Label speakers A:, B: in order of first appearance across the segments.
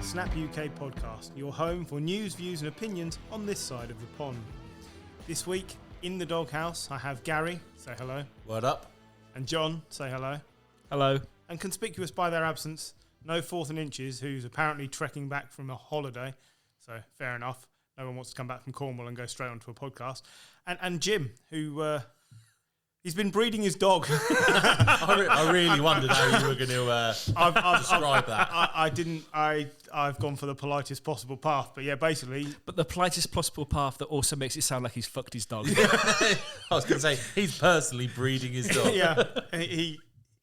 A: Snap UK podcast, your home for news, views and opinions on this side of the pond. This week, in the doghouse, I have Gary, say hello.
B: Word up.
A: And John, say hello.
C: Hello.
A: And conspicuous by their absence, no Fourth and Inches, who's apparently trekking back from a holiday. So, fair enough. No one wants to come back from Cornwall and go straight onto a podcast. And Jim, who... he's been breeding his dog.
B: I really wondered how you were going to describe that.
A: I didn't. I've gone for the politest possible path. But yeah, basically.
C: But the politest possible path that also makes it sound like he's fucked his dog.
B: I was going to say, he's personally breeding his dog.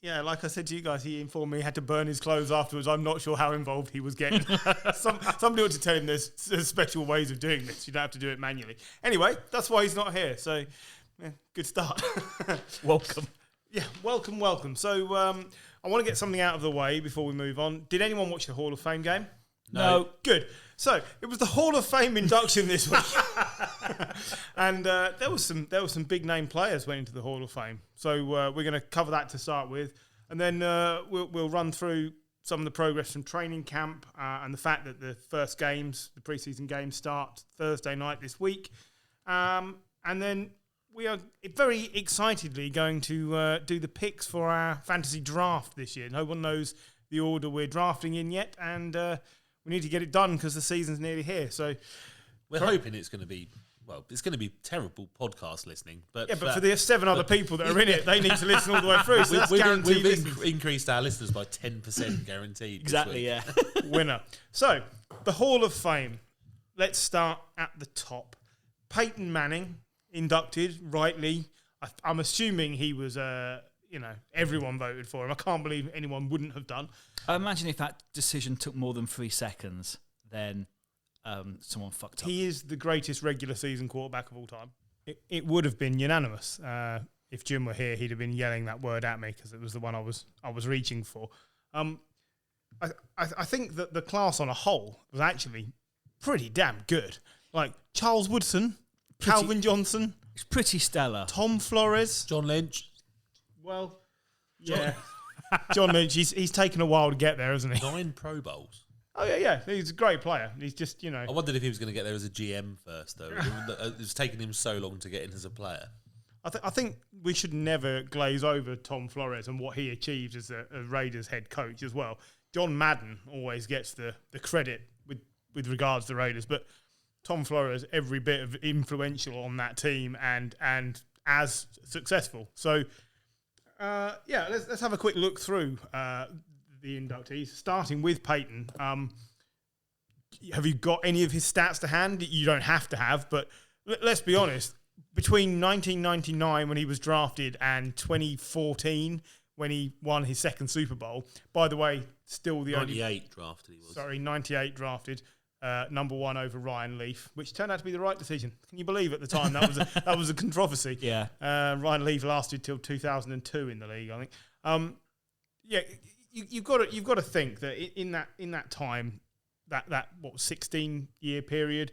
A: Yeah, like I said to you guys, he informed me he had to burn his clothes afterwards. I'm not sure how involved he was getting. Somebody ought to tell him there's special ways of doing this. You don't have to do it manually. Anyway, that's why he's not here. So... yeah, good start.
C: Welcome.
A: Yeah, welcome. So I want to get something out of the way before we move on. Did anyone watch the Hall of Fame game?
C: No.
A: Good. So it was the Hall of Fame induction this week, and there was some big name players went into the Hall of Fame. So we're going to cover that to start with, and then we'll run through some of the progress from training camp and the fact that the first games, the preseason games, start Thursday night this week, and then. We are very excitedly going to do the picks for our fantasy draft this year. No one knows the order we're drafting in yet, and we need to get it done because the season's nearly here. So
B: we're hoping it's going to be, well, it's going to be terrible podcast listening. But
A: for the 7 other people that are in it, they need to listen all the way through. So that's guaranteed.
B: We've increased our listeners by 10% guaranteed.
C: Exactly, yeah.
A: Winner. So, the Hall of Fame. Let's start at the top. Peyton Manning. Inducted, rightly. I'm assuming he was, everyone voted for him. I can't believe anyone wouldn't have done.
C: I imagine if that decision took more than 3 seconds, then someone fucked up.
A: He is the greatest regular season quarterback of all time. It would have been unanimous. If Jim were here, he'd have been yelling that word at me because it was the one I was reaching for. I think that the class on a whole was actually pretty damn good. Like Charles Woodson, Calvin Johnson.
C: It's pretty stellar.
A: Tom Flores.
B: John Lynch.
A: Well, yeah. John Lynch, he's taken a while to get there, hasn't he?
B: 9 Pro Bowls.
A: Oh, yeah. He's a great player. He's just,
B: I wondered if he was going to get there as a GM first, though. It's taken him so long to get in as a player.
A: I think we should never glaze over Tom Flores and what he achieved as a Raiders head coach as well. John Madden always gets the credit with regards to the Raiders, but Tom Flores, every bit of influential on that team and as successful. So, let's have a quick look through the inductees, starting with Peyton. Have you got any of his stats to hand? You don't have to have, but let's be honest. Between 1999, when he was drafted, and 2014, when he won his second Super Bowl, by the way, still the
B: 98 drafted he was.
A: Sorry, 98 drafted. Number 1 over Ryan Leaf, which turned out to be the right decision. Can you believe at the time that was a controversy?
C: Yeah.
A: Ryan Leaf lasted till 2002 in the league, I think. You've got to think that in that time, that 16-year period,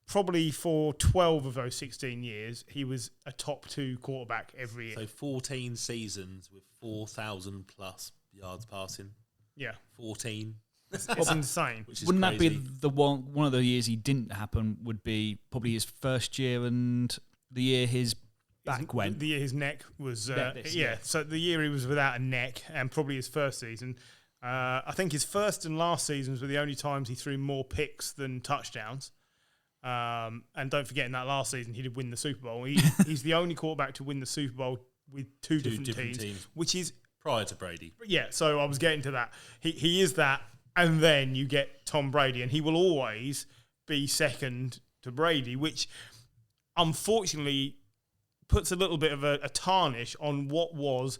A: probably for 12 of those 16 years, he was a top 2 quarterback every year.
B: So 14 seasons with 4,000 plus yards passing.
A: Yeah,
B: 14.
A: It's insane.
C: Wouldn't
B: crazy.
C: that be the one of the years he didn't happen? Would be probably his first year and the year his back went.
A: The year his neck was.
C: Yeah.
A: So the year he was without a neck, and probably his first season. I think his first and last seasons were the only times he threw more picks than touchdowns. And don't forget, in that last season, he did win the Super Bowl. He's the only quarterback to win the Super Bowl with two different teams, which is
B: prior to Brady.
A: Yeah, so I was getting to that. He is that. And then you get Tom Brady, and he will always be second to Brady, which unfortunately puts a little bit of a tarnish on what was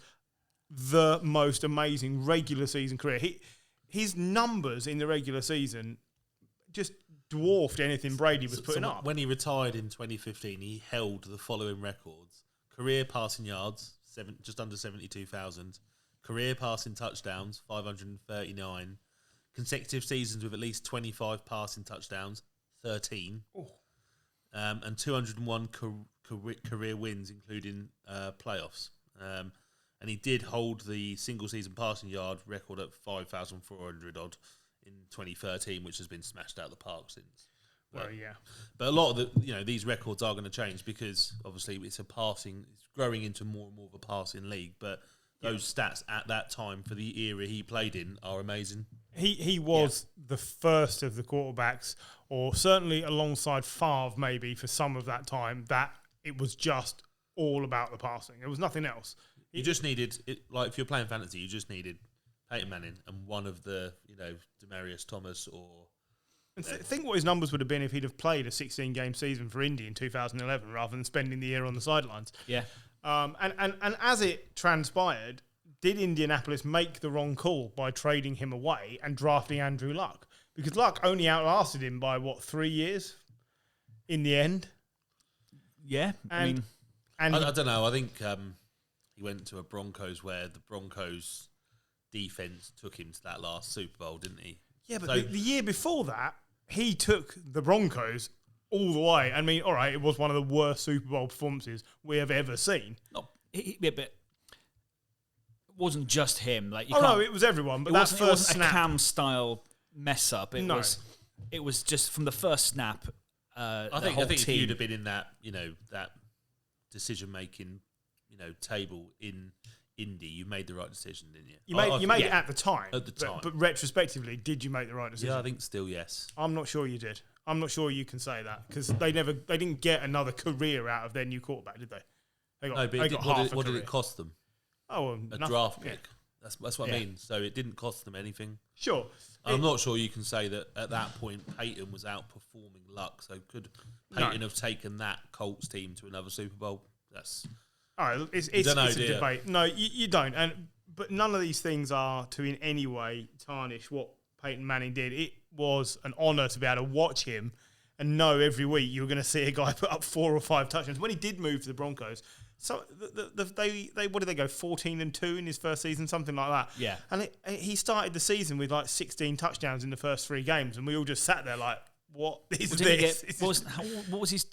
A: the most amazing regular season career. His numbers in the regular season just dwarfed anything Brady was putting up.
B: When he retired in 2015, he held the following records: career passing yards, just under 72,000; career passing touchdowns, 539; consecutive seasons with at least 25 passing touchdowns, 13; and 201 career wins, including playoffs. And he did hold the single season passing yard record at 5,400 odd in 2013, which has been smashed out of the park since.
A: Well, yeah.
B: But a lot of these records are going to change because obviously it's growing into more and more of a passing league. But those stats at that time for the era he played in are amazing.
A: He was the first of the quarterbacks, or certainly alongside Favre maybe for some of that time, that it was just all about the passing. There was nothing else.
B: You just needed, if you're playing fantasy, you just needed Peyton Manning and one of the, Demaryius Thomas or...
A: And think what his numbers would have been if he'd have played a 16-game season for Indy in 2011 rather than spending the year on the sidelines.
C: Yeah.
A: And as it transpired, did Indianapolis make the wrong call by trading him away and drafting Andrew Luck? Because Luck only outlasted him by, 3 years in the end?
C: Yeah.
B: I don't know. I think he went to a Broncos where the Broncos defense took him to that last Super Bowl, didn't he?
A: Yeah, but the year before that, he took the Broncos all the way. I mean, all right, it was one of the worst Super Bowl performances we have ever seen.
C: But it wasn't just him.
A: No, it was everyone. But that first snap,
C: a Cam style mess up. It was just from the first snap.
B: I think if you'd have been in that, that decision making, table in Indy, you made the right decision, didn't you?
A: You made it at the time.
B: At the time,
A: but retrospectively, did you make the right decision?
B: Yeah, I think still yes.
A: I'm not sure you did. I'm not sure you can say that because they didn't get another career out of their new quarterback, did they? What
B: did it cost them?
A: A
B: draft pick.
A: Yeah.
B: That's what I mean. So it didn't cost them anything.
A: Sure.
B: I'm not sure you can say that at that point Peyton was outperforming Luck. So could Peyton have taken that Colts team to another Super Bowl? That's
A: all right. It's a debate. No, you don't. But none of these things are to in any way tarnish what Peyton Manning did. It was an honour to be able to watch him and know every week you were going to see a guy put up 4 or 5 touchdowns. When he did move to the Broncos, so they what did they go 14-2 in his first season, something like that.
C: Yeah,
A: and he started the season with 16 touchdowns in the first 3 games, and we all just sat there like, what is this?
C: What was his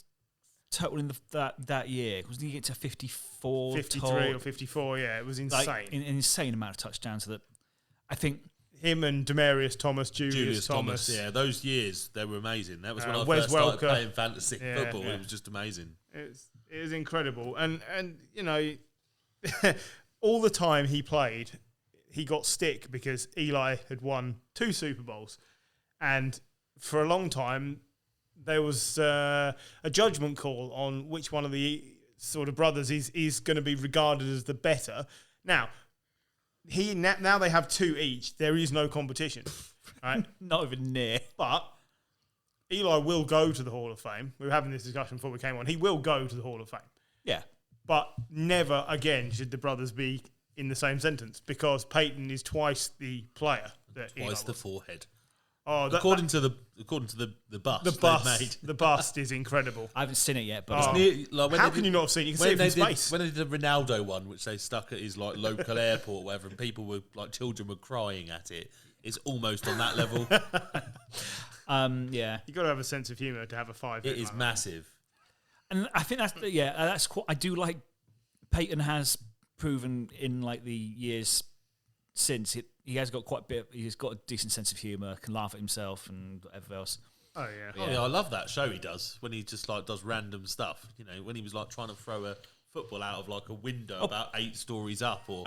C: total in that year? Wasn't he get to 54?
A: 53 or 54? Yeah, it was insane.
C: An insane amount of touchdowns that I think.
A: Him and Demaryius Thomas, Julius Thomas.
B: Yeah, those years, they were amazing. That was when I
A: Wes
B: first started
A: Welker.
B: playing fantasy football. It was just amazing.
A: It was incredible. And all the time he played, he got stick because Eli had won 2 Super Bowls. And for a long time, there was a judgment call on which one of the sort of brothers is going to be regarded as the better. Now they have 2 each. There is no competition, right?
C: Not even near.
A: But Eli will go to the Hall of Fame. We were having this discussion before we came on. He will go to the Hall of Fame.
C: Yeah.
A: But never again should the brothers be in the same sentence because Peyton is twice the player.
B: Twice the forehead.
A: Oh,
B: according to the bust.
A: The bust is incredible.
C: I haven't seen it yet, but
A: how can you not have seen it? You can see it from space.
B: When they did the Ronaldo one, which they stuck at his local airport, or whatever, and people were children were crying at it. It's almost on that level.
C: Yeah,
A: you got to have a sense of humour to have a 5.
B: It is massive,
C: and I think that's quite. I do like Peyton has proven in the years since he has got quite a bit. He's got a decent sense of humour, can laugh at himself and whatever else.
A: Oh yeah.
B: Yeah, I love that show he does when he just does random stuff. When he was trying to throw a football out of a window about 8 stories up, or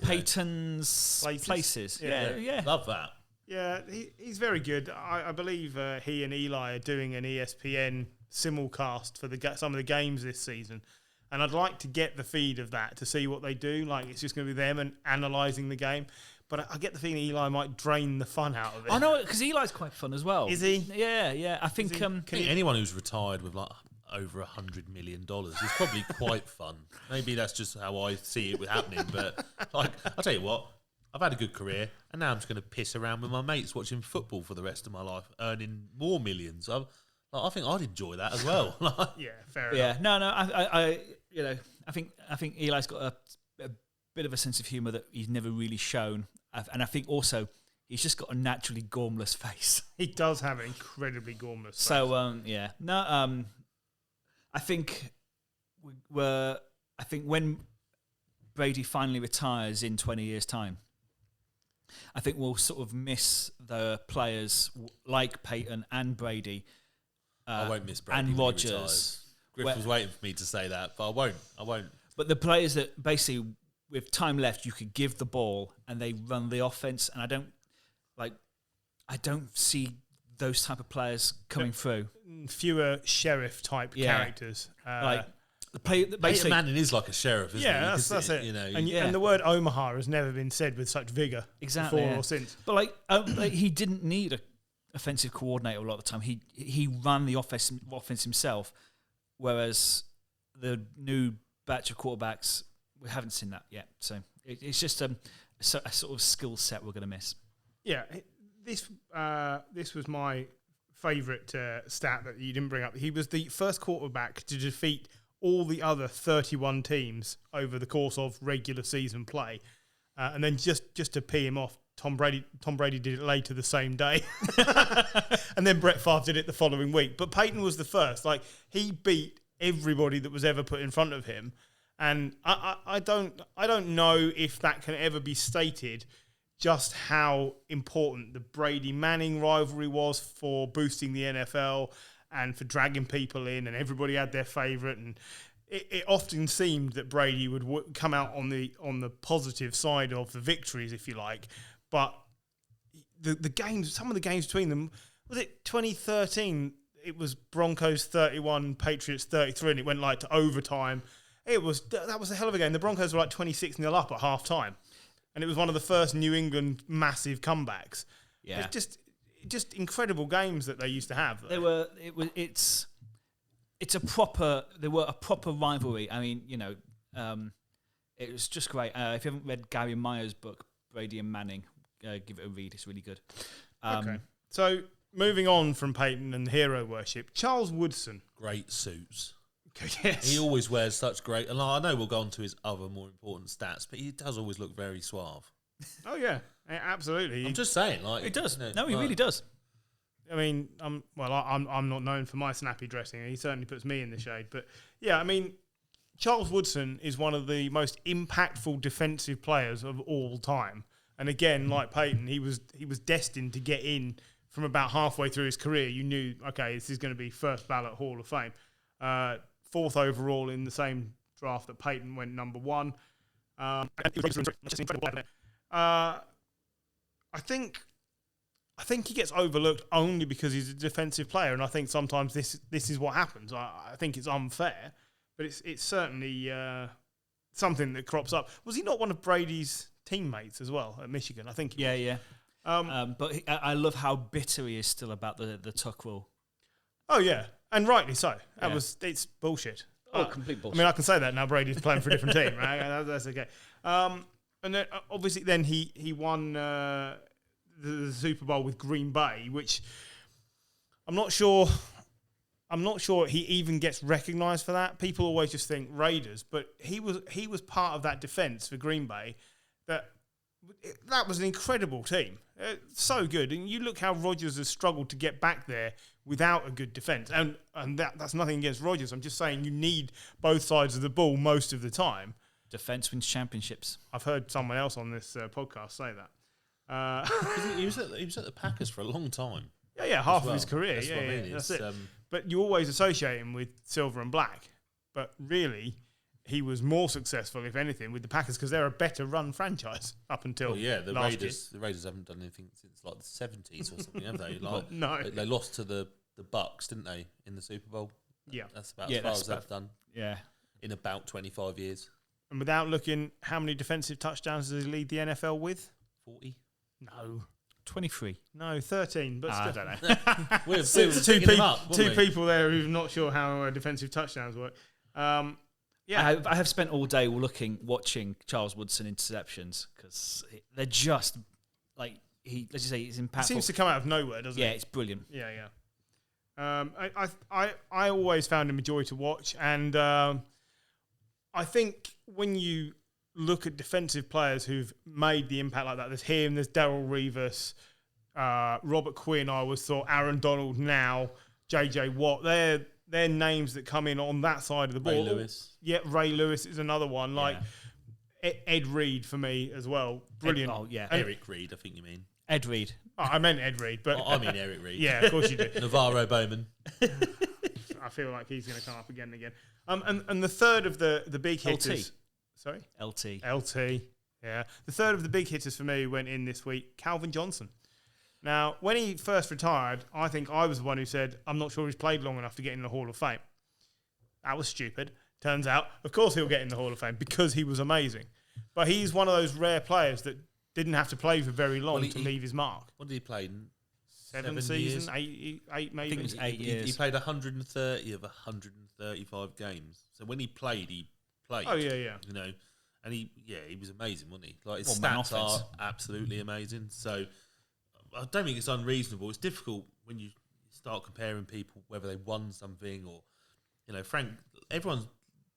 C: Peyton's Places. Yeah,
B: love that.
A: Yeah, he's very good. I believe he and Eli are doing an ESPN simulcast for some of the games this season. And I'd like to get the feed of that to see what they do. It's just going to be them and analysing the game. But I get the feeling Eli might drain the fun out of it.
C: I know, because Eli's quite fun as well.
A: Is he?
C: Yeah. I think...
B: anyone who's retired with over $100 million is probably quite fun. Maybe that's just how I see it happening. But I'll tell you what, I've had a good career, and now I'm just going to piss around with my mates watching football for the rest of my life, earning more millions. I think I'd enjoy that as well.
A: Yeah, fair
C: yeah,
A: enough.
C: No. I think Eli's got a bit of a sense of humour that he's never really shown, and I think also he's just got a naturally gormless face.
A: He does have an incredibly gormless face.
C: So I think when Brady finally retires in 20 years' time, I think we'll sort of miss the players like Peyton and Brady.
B: I won't miss Brady
C: and
B: when he
C: Rodgers.
B: retires. Griff was waiting for me to say that, but I won't.
C: But the players that basically, with time left, you could give the ball and they run the offense, and I don't see those type of players coming through.
A: Fewer sheriff type characters.
C: The play
B: Peyton Manning is like a sheriff, isn't he?
A: Yeah, that's it.
B: You know,
A: and the word Omaha has never been said with such vigour before or since.
C: But he didn't need a offensive coordinator a lot of the time. He ran the offense himself, whereas the new batch of quarterbacks, we haven't seen that yet. So it's just a sort of skill set we're going to miss.
A: Yeah, this was my favourite stat that you didn't bring up. He was the first quarterback to defeat all the other 31 teams over the course of regular season play. And then just to pee him off, Tom Brady did it later the same day. And then Brett Favre did it the following week. But Peyton was the first. Like, he beat everybody that was ever put in front of him. And I don't know if that can ever be stated, just how important the Brady-Manning rivalry was for boosting the NFL and for dragging people in, and everybody had their favourite. And it often seemed that Brady would come out on the positive side of the victories, if you like. But the games, some of the games between them, was it 2013? It was Broncos 31, Patriots 33, and it went like to overtime. That was a hell of a game. The Broncos were like 26-0 up at half time. And it was one of the first New England massive comebacks.
C: Yeah.
A: It's just incredible games that they used to have.
C: They were a proper rivalry. I mean, it was just great. If you haven't read Gary Meyer's book, Brady and Manning, give it a read. It's really good.
A: Okay. So moving on from Peyton and hero worship, Charles Woodson.
B: Great suits.
A: Yes.
B: He always wears such great... And I know we'll go on to his other more important stats, but he does always look very suave.
A: Oh, yeah. Absolutely.
B: I'm just saying.
C: He does. No, he really does.
A: I mean, I'm not known for my snappy dressing. He certainly puts me in the shade. But, yeah, I mean, Charles Woodson is one of the most impactful defensive players of all time. And again, like Peyton, he was destined to get in from about halfway through his career. You knew, okay, this is going to be first ballot Hall of Fame. Fourth overall in the same draft that Peyton went number one. I think he gets overlooked only because he's a defensive player, and I think sometimes this is what happens. I think it's unfair, but it's certainly something that crops up. Was he not one of Brady's teammates as well at Michigan? I think.
C: Yeah. But I love how bitter he is still about the Tuck rule.
A: Oh yeah. And rightly so. It's bullshit.
C: Complete bullshit.
A: I mean, I can say that now. Brady's playing for a different team, right? That's okay. And then obviously, then he won the Super Bowl with Green Bay, which I'm not sure he even gets recognised for that. People always just think Raiders, but he was part of that defence for Green Bay. That was an incredible team. So good. And you look how Rodgers has struggled to get back there without a good defence. And that's nothing against Rodgers. I'm just saying you need both sides of the ball most of the time.
C: Defence wins championships.
A: I've heard someone else on this podcast say that.
B: He was at the Packers for a long time.
A: Yeah, half of his career.
B: That's what I mean.
A: That's it. But you always associate him with silver and black. But really, he was more successful, if anything, with the Packers because they're a better run franchise up until
B: the
A: last
B: Raiders. year. The Raiders haven't done anything since like the 70s or something, have they? Like,
A: no.
B: They lost to the Bucks, didn't they, in the Super Bowl?
A: Yeah.
B: That's about as far as they've done.
C: Yeah.
B: In about 25 years.
A: And without looking, how many defensive touchdowns does he lead the NFL with?
B: 40?
A: No.
C: 23.
A: No, 13, but
C: I
A: still.
C: don't know.
B: We're
A: two people there who's not sure how defensive touchdowns work.
C: Yeah, I have spent all day watching Charles Woodson interceptions because they're just like let's just say he's impactful.
A: It seems to come out of nowhere, doesn't it?
C: Yeah, it's brilliant.
A: Yeah. I always found him a joy to watch, and I think when you look at defensive players who've made the impact like that, there's him, there's Darrell Revis, Robert Quinn. I always thought Aaron Donald, now JJ Watt. They're names that come in on that side of the ball.
B: Ray Lewis.
A: Yeah, Ray Lewis is another one. Ed Reed for me as well. Brilliant.
B: Eric Reed, I think you mean.
C: Ed Reed.
A: Oh, I meant Ed Reed, but
B: I mean Eric Reed.
A: Yeah, of course you do.
B: Navarro Bowman.
A: I feel like he's going to come up again and again. And the third of the big hitters.
C: LT.
A: Sorry?
C: LT.
A: Yeah. The third of the big hitters for me went in this week, Calvin Johnson. Now, when he first retired, I think I was the one who said, I'm not sure he's played long enough to get in the Hall of Fame. That was stupid. Turns out, of course he'll get in the Hall of Fame because he was amazing. But he's one of those rare players that didn't have to play for very long to leave his mark.
B: What did he play?
A: 7 seasons, eight maybe.
C: I think it was 8 years.
B: He played 130 of 135 games. So when he played.
A: Oh yeah.
B: You know, and he was amazing, wasn't he? Like his stats are absolutely amazing. So I don't think it's unreasonable. It's difficult when you start comparing people whether they won something or, you know,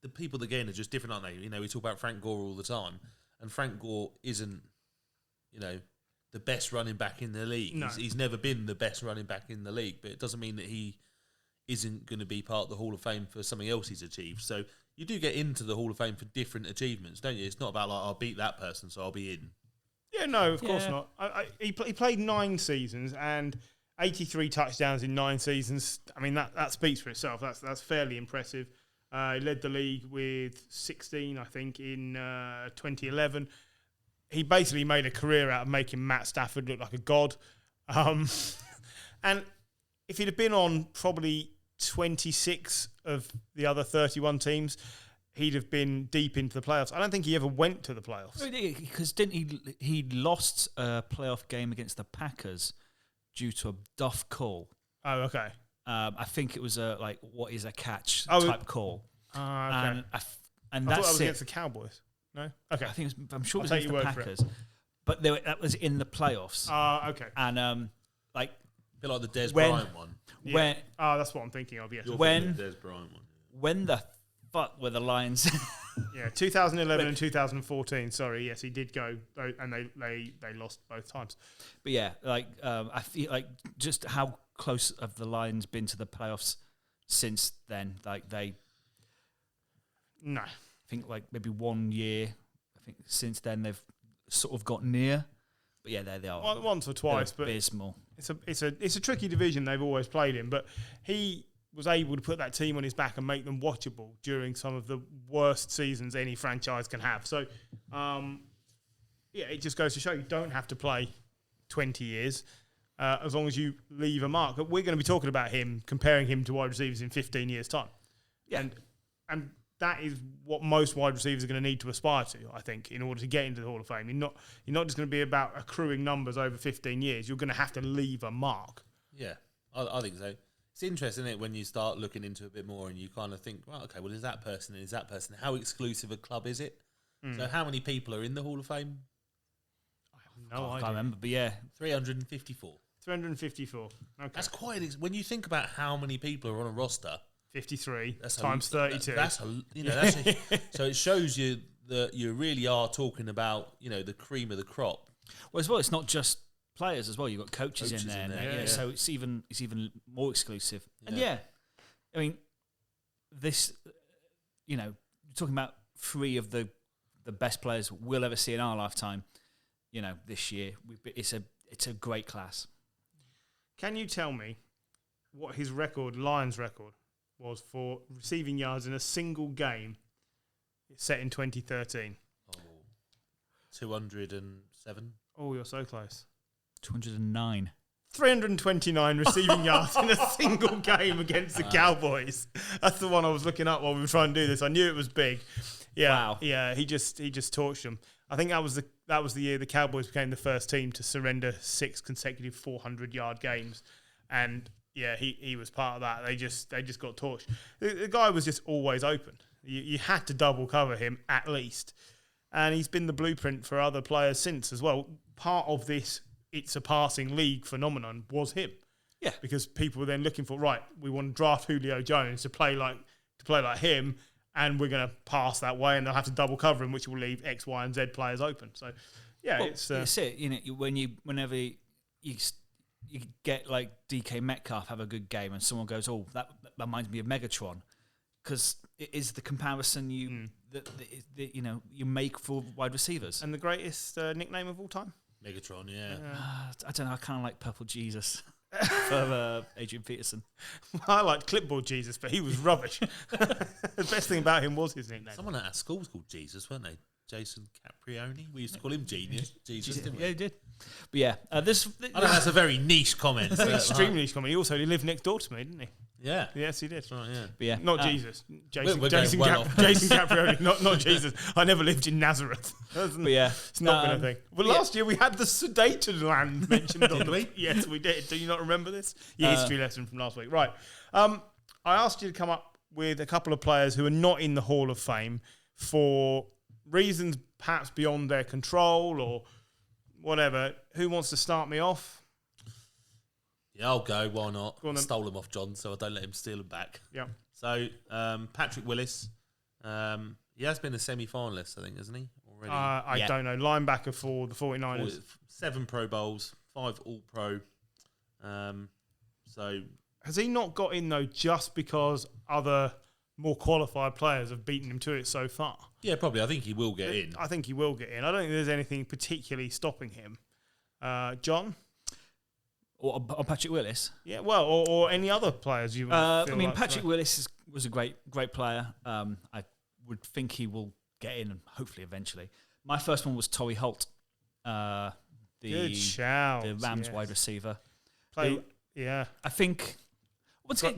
B: the people that get in are just different, aren't they? You know, we talk about Frank Gore all the time, and Frank Gore isn't, you know, the best running back in the league.
A: No.
B: He's never been the best running back in the league, but it doesn't mean that he isn't going to be part of the Hall of Fame for something else he's achieved. So you do get into the Hall of Fame for different achievements, don't you? It's not about, like, I'll beat that person, so I'll be in.
A: Yeah, no, of course not. He played 9 seasons and 83 touchdowns in 9 seasons. I mean, that speaks for itself. That's fairly impressive. He led the league with 16, I think, in 2011. He basically made a career out of making Matt Stafford look like a god. And if he'd have been on probably 26 of the other 31 teams, he'd have been deep into the playoffs. I don't think he ever went to the playoffs.
C: Because didn't he lost a playoff game against the Packers due to a duff call.
A: Oh, okay.
C: I think it was a what is a catch type call.
A: Okay.
C: And
A: I
C: that's
A: thought that was
C: it.
A: against the Cowboys. No? Okay.
C: I'm sure it was
A: I'll
C: against
A: take
C: the
A: your word for
C: Packers. But that was in the playoffs.
A: Okay.
C: And
B: a bit like the Des
C: when-
B: Bryant one.
A: Yeah.
C: when
A: That's what I'm thinking of, yes.
B: You're
C: When-
B: thinking of the Des Bryant one.
C: when the fuck were the Lions?
A: Yeah, 2011 and 2014. Sorry, yes, he did go, and they lost both times.
C: But yeah, I feel like just how close have the Lions been to the playoffs since then?
A: No.
C: I think maybe 1 year. I think since then they've sort of got near. But yeah, there they are.
A: Once or twice, but
C: abysmal.
A: it's a tricky division they've always played in. But he was able to put that team on his back and make them watchable during some of the worst seasons any franchise can have. So, it just goes to show you don't have to play 20 years as long as you leave a mark. But we're going to be talking about him, comparing him to wide receivers in 15 years' time.
C: Yeah.
A: And that is what most wide receivers are going to need to aspire to, I think, in order to get into the Hall of Fame. You're not just going to be about accruing numbers over 15 years. You're going to have to leave a mark.
B: Yeah, I think so. It's interesting, isn't it, when you start looking into it a bit more and you kind of think, well, okay, well, is that person and is that person? How exclusive a club is it? So how many people are in the Hall of Fame?
A: I have no
C: I
A: idea.
C: can't remember, but yeah.
B: 354.
A: 354. Okay.
B: That's quite... when you think about how many people are on a roster...
A: 53 times 32.
B: So it shows you that you really are talking about, the cream of the crop.
C: Well, as well, it's not just players as well. You've got coaches in there.
A: Yeah.
C: So it's even more exclusive. And
B: Yeah.
C: I mean, this, talking about 3 of the best players we'll ever see in our lifetime. This year it's a great class.
A: Can you tell me what his Lions record, was for receiving yards in a single game set in 2013?
B: 207.
A: Oh, you're so close.
C: 209.
A: 329 receiving yards in a single game against the Cowboys. That's the one I was looking up while we were trying to do this. I knew it was big. Yeah,
C: wow.
A: Yeah, he just torched them. I think that was the year the Cowboys became the first team to surrender 6 consecutive 400-yard games, and yeah, he was part of that. They just got torched. The guy was just always open. You had to double cover him at least, and he's been the blueprint for other players since as well. Part of this it's a passing league phenomenon was him.
C: Yeah,
A: because people were then looking for, right, we want to draft Julio Jones to play like him, and we're going to pass that way, and they'll have to double cover him, which will leave X, Y, and Z players open. So, yeah,
C: well,
A: it's
C: it. Whenever you get like DK Metcalf have a good game, and someone goes, "Oh, that reminds me of Megatron," because it is the comparison you know, you make for wide receivers.
A: And the greatest nickname of all time?
B: Megatron, yeah.
C: I don't know. I kind of like Purple Jesus for Adrian Peterson.
A: I liked Clipboard Jesus, but he was rubbish. The best thing about him was his nickname.
B: Someone at our school was called Jesus, weren't they? Jason Caprioni. We used to call him Genius. Jesus, didn't we?
C: Yeah, he did. But yeah,
B: I know that's a very niche comment.
A: It's an extremely niche comment. He also lived next door to me, didn't he?
B: Yeah.
A: Yes, he did.
B: Right, yeah.
C: But yeah,
A: Not Jesus. Jason
B: Jason
A: Caprioni, not Jesus. I never lived in Nazareth.
C: But yeah,
A: It's not been a thing. Well, last year we had the sedated land mentioned on
B: Did we?
A: Yes, we did. Do you not remember this? Your history lesson from last week. Right. I asked you to come up with a couple of players who are not in the Hall of Fame for reasons perhaps beyond their control or whatever. Who wants to start me off?
B: Yeah, I'll go. Why not?
A: Go on then.
B: Stole them off John, so I don't let him steal them back.
A: Yeah.
B: So, Patrick Willis, he has been a semi-finalist, I think, hasn't he? Already.
A: I don't know. Linebacker for the 49ers.
B: 7 Pro Bowls, 5 All-Pro. So,
A: Has he not got in, though, just because other more qualified players have beaten him to it so far?
B: yeah, probably. I think he will get in.
A: I think he will get in. I don't think there's anything particularly stopping him. John?
C: or Patrick Willis.
A: Yeah, well, or any other players you.
C: I mean, Patrick Willis was a great player. I would think he will get in, hopefully, eventually. My first one was Torrey Holt,
A: Good shout.
C: the Rams wide receiver.
A: Yeah.
C: I think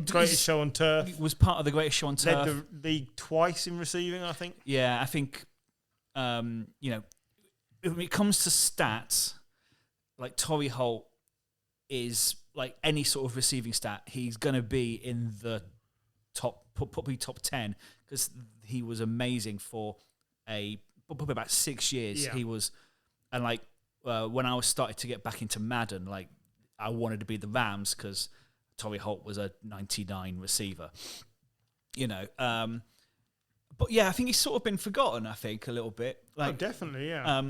A: Greatest show on turf.
C: Was part of the greatest show on turf.
A: Led the league twice in receiving, I think.
C: Yeah, I think, you know, when it comes to stats, like Torrey Holt is like any sort of receiving stat, he's going to be in the probably top 10 because he was amazing for probably about 6 years.
A: Yeah.
C: He was, and like when I was started to get back into Madden, like I wanted to be the Rams because Torrey Holt was a 99 receiver, you know. But yeah, I think he's sort of been forgotten. I think a little bit. Like,
A: definitely, yeah.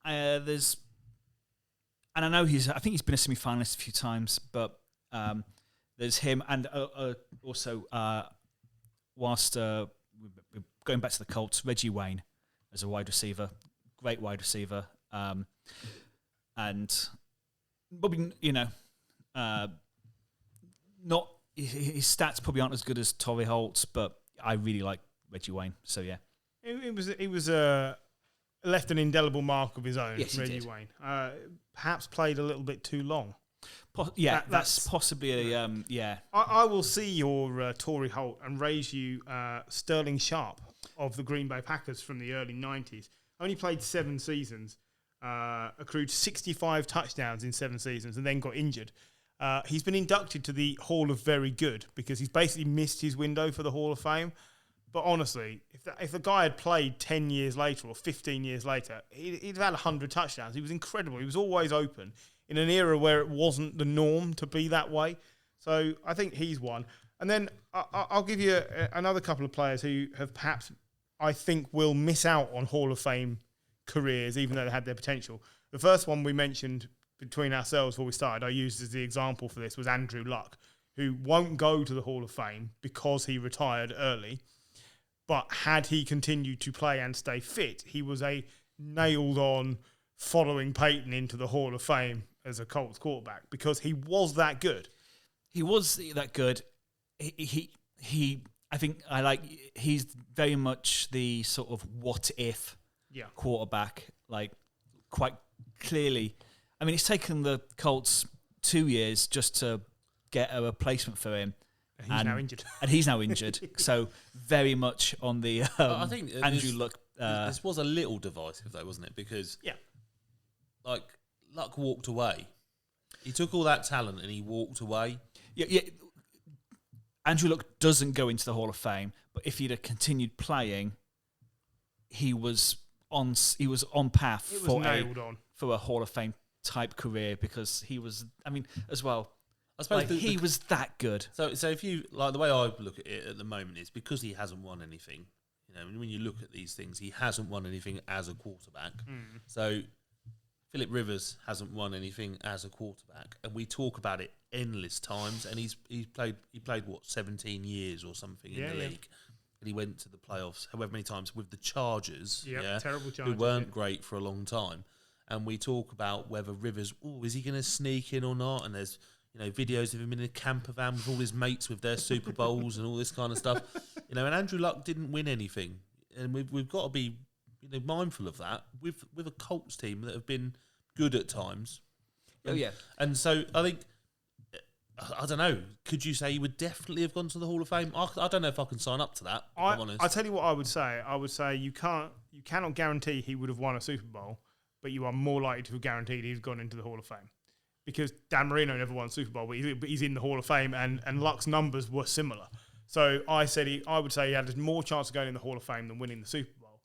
C: There's, and I know I think he's been a semi-finalist a few times, but there's him, and also whilst we're going back to the Colts, Reggie Wayne as a wide receiver, great wide receiver, and probably, you know, not his stats probably aren't as good as Torrey Holt's, but I really like Reggie Wayne. So yeah,
A: He was left an indelible mark of his own.
C: Yes,
A: Reggie Wayne. Perhaps played a little bit too long.
C: That's possibly a yeah.
A: I will see your Torrey Holt and raise you Sterling Sharp of the Green Bay Packers from the early 90s. Only played 7 seasons, accrued 65 touchdowns in 7 seasons, and then got injured. He's been inducted to the Hall of Very Good because he's basically missed his window for the Hall of Fame. But honestly, if the guy had played 10 years later or 15 years later, he'd have had 100 touchdowns. He was incredible. He was always open in an era where it wasn't the norm to be that way. So I think he's one. And then I'll give you another couple of players who have perhaps, I think, will miss out on Hall of Fame careers, even though they had their potential. The first one we mentioned between ourselves before we started, I used as the example for this, was Andrew Luck, who won't go to the Hall of Fame because he retired early. But had he continued to play and stay fit, he was a nailed-on following Peyton into the Hall of Fame as a Colts quarterback because he was that good.
C: He was that good. He I think he's very much the sort of what if quarterback, like quite clearly. I mean, it's taken the Colts 2 years just to get a replacement for him.
A: He's now injured.
C: And he's now injured. So very much on the
B: I think
C: Andrew Luck.
B: This was a little divisive, though, wasn't it? Because like Luck walked away. He took all that talent and he walked away.
C: Yeah. Andrew Luck doesn't go into the Hall of Fame, but if he'd have continued playing, he was on path for a Hall of Fame type career because he was. I mean, as well. I suppose he was that good.
B: So if you like the way I look at it at the moment is because he hasn't won anything. You know, when you look at these things, he hasn't won anything as a quarterback. So Phillip Rivers hasn't won anything as a quarterback, and we talk about it endless times. And he played what 17 years or something in the league, and he went to the playoffs however many times with the Chargers.
A: Terrible Chargers.
B: Who weren't great for a long time. And we talk about whether Rivers, is he going to sneak in or not? And there's, videos of him in a camper van with all his mates with their Super Bowls and all this kind of stuff. And Andrew Luck didn't win anything. And we've got to be mindful of that with a Colts team that have been good at times.
C: Oh, yeah.
B: And so I think, I don't know, could you say he would definitely have gone to the Hall of Fame? I don't know if I can sign up to that, if I'm honest.
A: I'll tell you what I would say. I would say you cannot guarantee he would have won a Super Bowl, but you are more likely to have guaranteed he's gone into the Hall of Fame. Because Dan Marino never won a Super Bowl, but he's in the Hall of Fame, and Luck's numbers were similar. So I would say he had more chance of going in the Hall of Fame than winning the Super Bowl.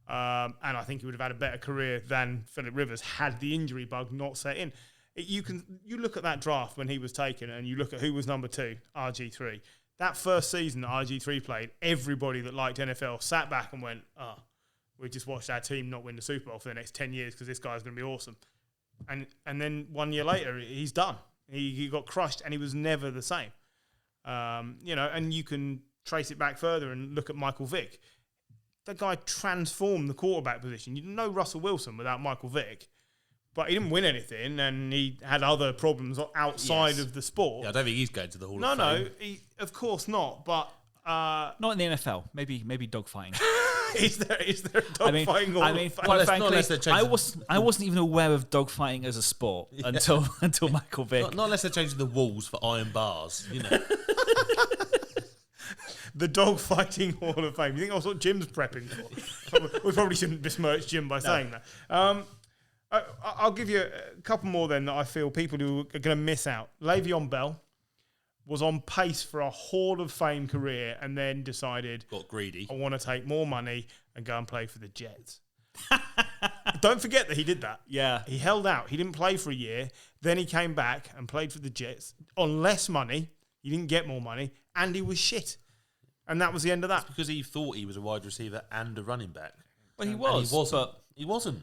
A: And I think he would have had a better career than Phillip Rivers had the injury bug not set in. You look at that draft when he was taken, and you look at who was number 2, RG3. That first season that RG3 played, everybody that liked NFL sat back and went, we just watched our team not win the Super Bowl for the next 10 years because this guy's going to be awesome. And then 1 year later, he's done. He got crushed, and he was never the same. And you can trace it back further and look at Michael Vick. That guy transformed the quarterback position. You didn't know Russell Wilson without Michael Vick, but he didn't win anything, and he had other problems outside of the sport.
B: Yeah, I don't think he's going to the Hall of Fame.
A: No, of course not. But
C: not in the NFL. Maybe dogfighting.
A: Is there a dogfighting Hall of Fame?
C: Frankly, I wasn't even aware of dogfighting as a sport until Michael Vick.
B: Not unless they're changing the walls for iron bars,
A: The dogfighting Hall of Fame. You think that's what Jim's prepping for? We probably shouldn't besmirch Jim by saying that. I'll give you a couple more then that I feel people who are going to miss out. Le'Veon Bell was on pace for a Hall of Fame career and then decided,
B: got greedy.
A: I want to take more money and go and play for the Jets. Don't forget that he did that.
C: Yeah.
A: He held out. He didn't play for a year. Then he came back and played for the Jets on less money. He didn't get more money, and he was shit. And that was the end of that.
B: That's because he thought he was a wide receiver and a running back.
C: Well, he was.
B: But he wasn't.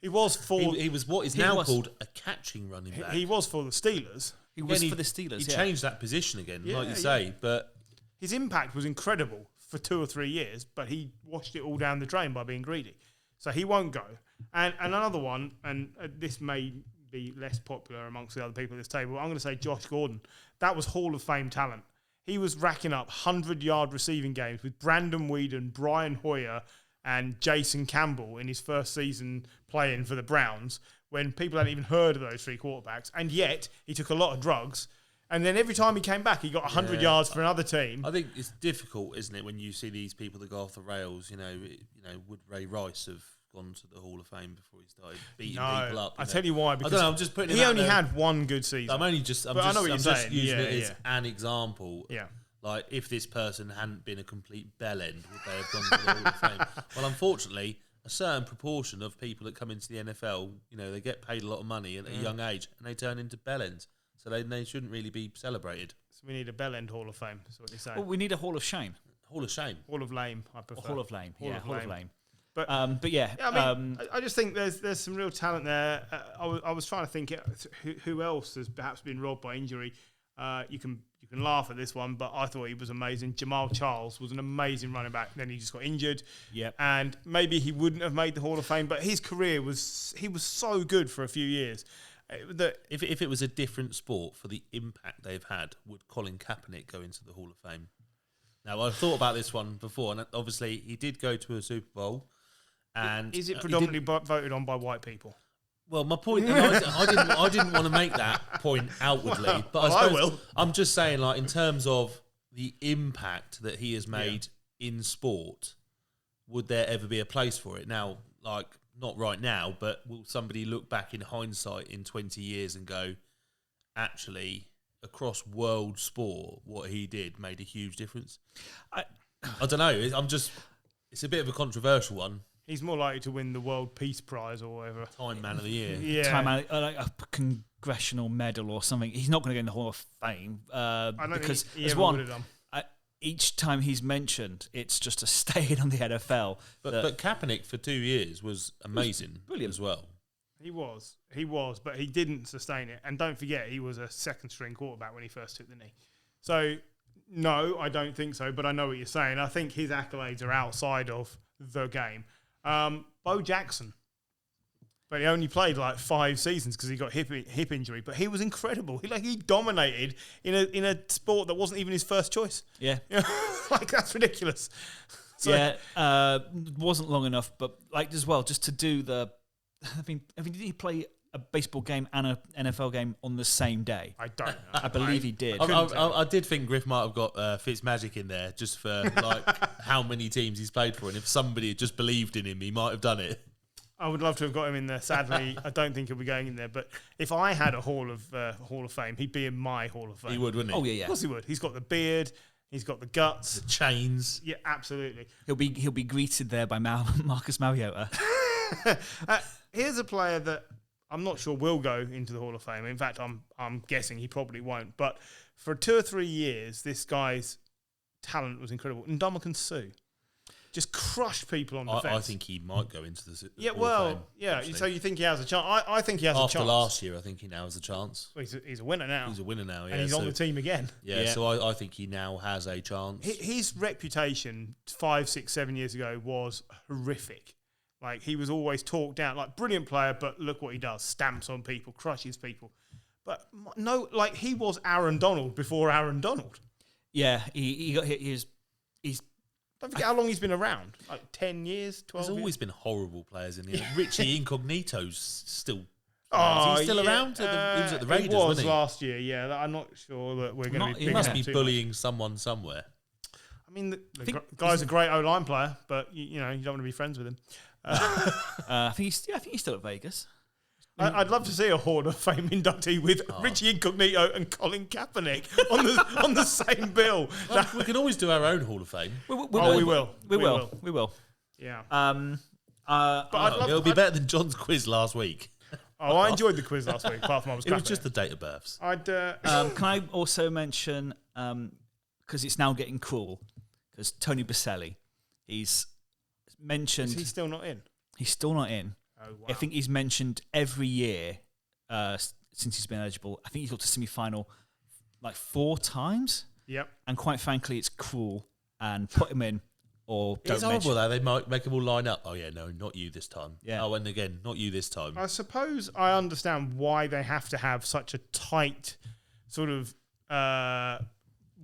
A: He was for...
B: He was what is now called a catching running back.
A: He was for the Steelers.
C: He was for the Steelers,
B: He changed that position again, like you say, but...
A: His impact was incredible for 2 or 3 years, but he washed it all down the drain by being greedy. So he won't go. And another one, and this may be less popular amongst the other people at this table, I'm going to say Josh Gordon. That was Hall of Fame talent. He was racking up 100-yard receiving games with Brandon Weeden, Brian Hoyer, and Jason Campbell in his first season playing for the Browns, when people hadn't even heard of those 3 quarterbacks. And yet, he took a lot of drugs. And then every time he came back, he got 100 yards for another team.
B: I think it's difficult, isn't it, when you see these people that go off the rails. Would Ray Rice have gone to the Hall of Fame before he started beating people up?
A: I tell you why. Because
B: I don't know, I'm just putting
A: he only had one good season.
B: I'm just using it as an example.
A: Yeah.
B: Like, if this person hadn't been a complete bellend, would they have gone to the Hall of Fame? Well, unfortunately, a certain proportion of people that come into the NFL, they get paid a lot of money at a young age, and they turn into bellends. So they shouldn't really be celebrated.
A: So we need a bellend Hall of Fame, that's what they say.
C: Well, we need a Hall of Shame.
B: Hall of Shame.
A: Hall of Lame, I prefer.
C: Hall of Lame. Hall of Lame.
A: But I just think there's some real talent there. I was trying to think who else has perhaps been robbed by injury. You can laugh at this one, but I thought he was amazing. Jamal Charles was an amazing running back. Then he just got injured.
C: Yep.
A: And maybe he wouldn't have made the Hall of Fame, but his career was so good for a few years.
B: If it was a different sport, for the impact they've had, would Colin Kaepernick go into the Hall of Fame? Now, I've thought about this one before, and obviously he did go to a Super Bowl. And
A: is it predominantly voted on by white people?
B: Well, my point, and I didn't want to make that point outwardly, but I will. I'm just saying, like, in terms of the impact that he has made in sport, would there ever be a place for it? Now, like, not right now, but will somebody look back in hindsight in 20 years and go, actually, across world sport, what he did made a huge difference? I don't know. It's a bit of a controversial one.
A: He's more likely to win the World Peace Prize or whatever.
B: Time Man of the Year.
A: Yeah.
C: Time Man, like a congressional medal or something. He's not going to get in the Hall of Fame because
A: he would have done.
C: Each time he's mentioned, it's just a stain on the NFL.
B: But Kaepernick for 2 years was amazing, brilliant as well.
A: He was, but he didn't sustain it. And don't forget, he was a second-string quarterback when he first took the knee. So No, I don't think so, but I know what you're saying. I think his accolades are outside of the game. Bo Jackson, but he only played like 5 seasons because he got hip injury. But he was incredible. He dominated in a sport that wasn't even his first choice.
C: Yeah,
A: like that's ridiculous.
C: So, wasn't long enough, but like as well, just to do the. I mean, did he play a baseball game and an NFL game on the same day?
A: I don't know.
C: I believe he did.
B: I did think Griff might have got Fitzmagic in there just for like how many teams he's played for, and if somebody had just believed in him, he might have done it.
A: I would love to have got him in there. Sadly, I don't think he'll be going in there. But if I had a Hall of Fame, he'd be in my Hall of Fame.
B: He would, wouldn't he?
C: Oh yeah.
A: Of course he would. He's got the beard. He's got the guts.
B: The chains.
A: Yeah, absolutely.
C: He'll be greeted there by Marcus Mariota.
A: Here's a player that I'm not sure will go into the Hall of Fame. In fact, I'm guessing he probably won't. But for 2 or 3 years, this guy's talent was incredible. Ndamukong Suh just crushed people on defence.
B: I think he might go into the
A: Hall of Fame, yeah. Actually. So you think he has a chance? I think he has a chance.
B: After last year, I think he now has a chance.
A: Well, he's a winner now.
B: He's a winner now, yeah.
A: And he's on the team again.
B: Yeah, so I think he now has a chance.
A: His reputation 5, 6, 7 years ago was horrific. Like, he was always talked down. Like, brilliant player, but look what he does. Stamps on people, crushes people. But no, like, he was Aaron Donald before Aaron Donald.
C: Yeah, he got hit. He's
A: Don't forget how long he's been around. Like 10 years, 12
B: There's
A: years.
B: always been horrible players in here. Richie Incognito's still...
A: Oh,
B: is he still around? He was at the Raiders, wasn't he?
A: Last year, yeah. I'm not sure that we're going to be...
B: He must be
A: too
B: bullying
A: much.
B: someone somewhere.
A: I mean, the guy's a great O-line player, but, you know, you don't want to be friends with him.
C: I think he's still at Vegas.
A: I'd love to see a Hall of Fame inductee with Richie Incognito and Colin Kaepernick on the same bill.
B: Well, we can always do our own Hall of Fame.
A: We will.
C: We will.
A: Yeah.
B: But it'll be better than John's quiz last week.
A: Oh, I enjoyed the quiz last week, apart from I was
B: It was just the date of births.
A: I'd.
C: Can I also mention, because it's now getting cruel, because Tony Baselli, he's mentioned...
A: Is he still not in?
C: He's still not in.
A: Oh, wow.
C: I think he's mentioned every year since he's been eligible. I think he's got to semi-final like 4 times.
A: Yep.
C: And quite frankly, it's cruel. And put him in or don't
B: It's horrible though. They might make them all line up. Oh yeah, no, not you this time.
C: Yeah.
B: Oh, and again, not you this time.
A: I suppose I understand why they have to have such a tight sort of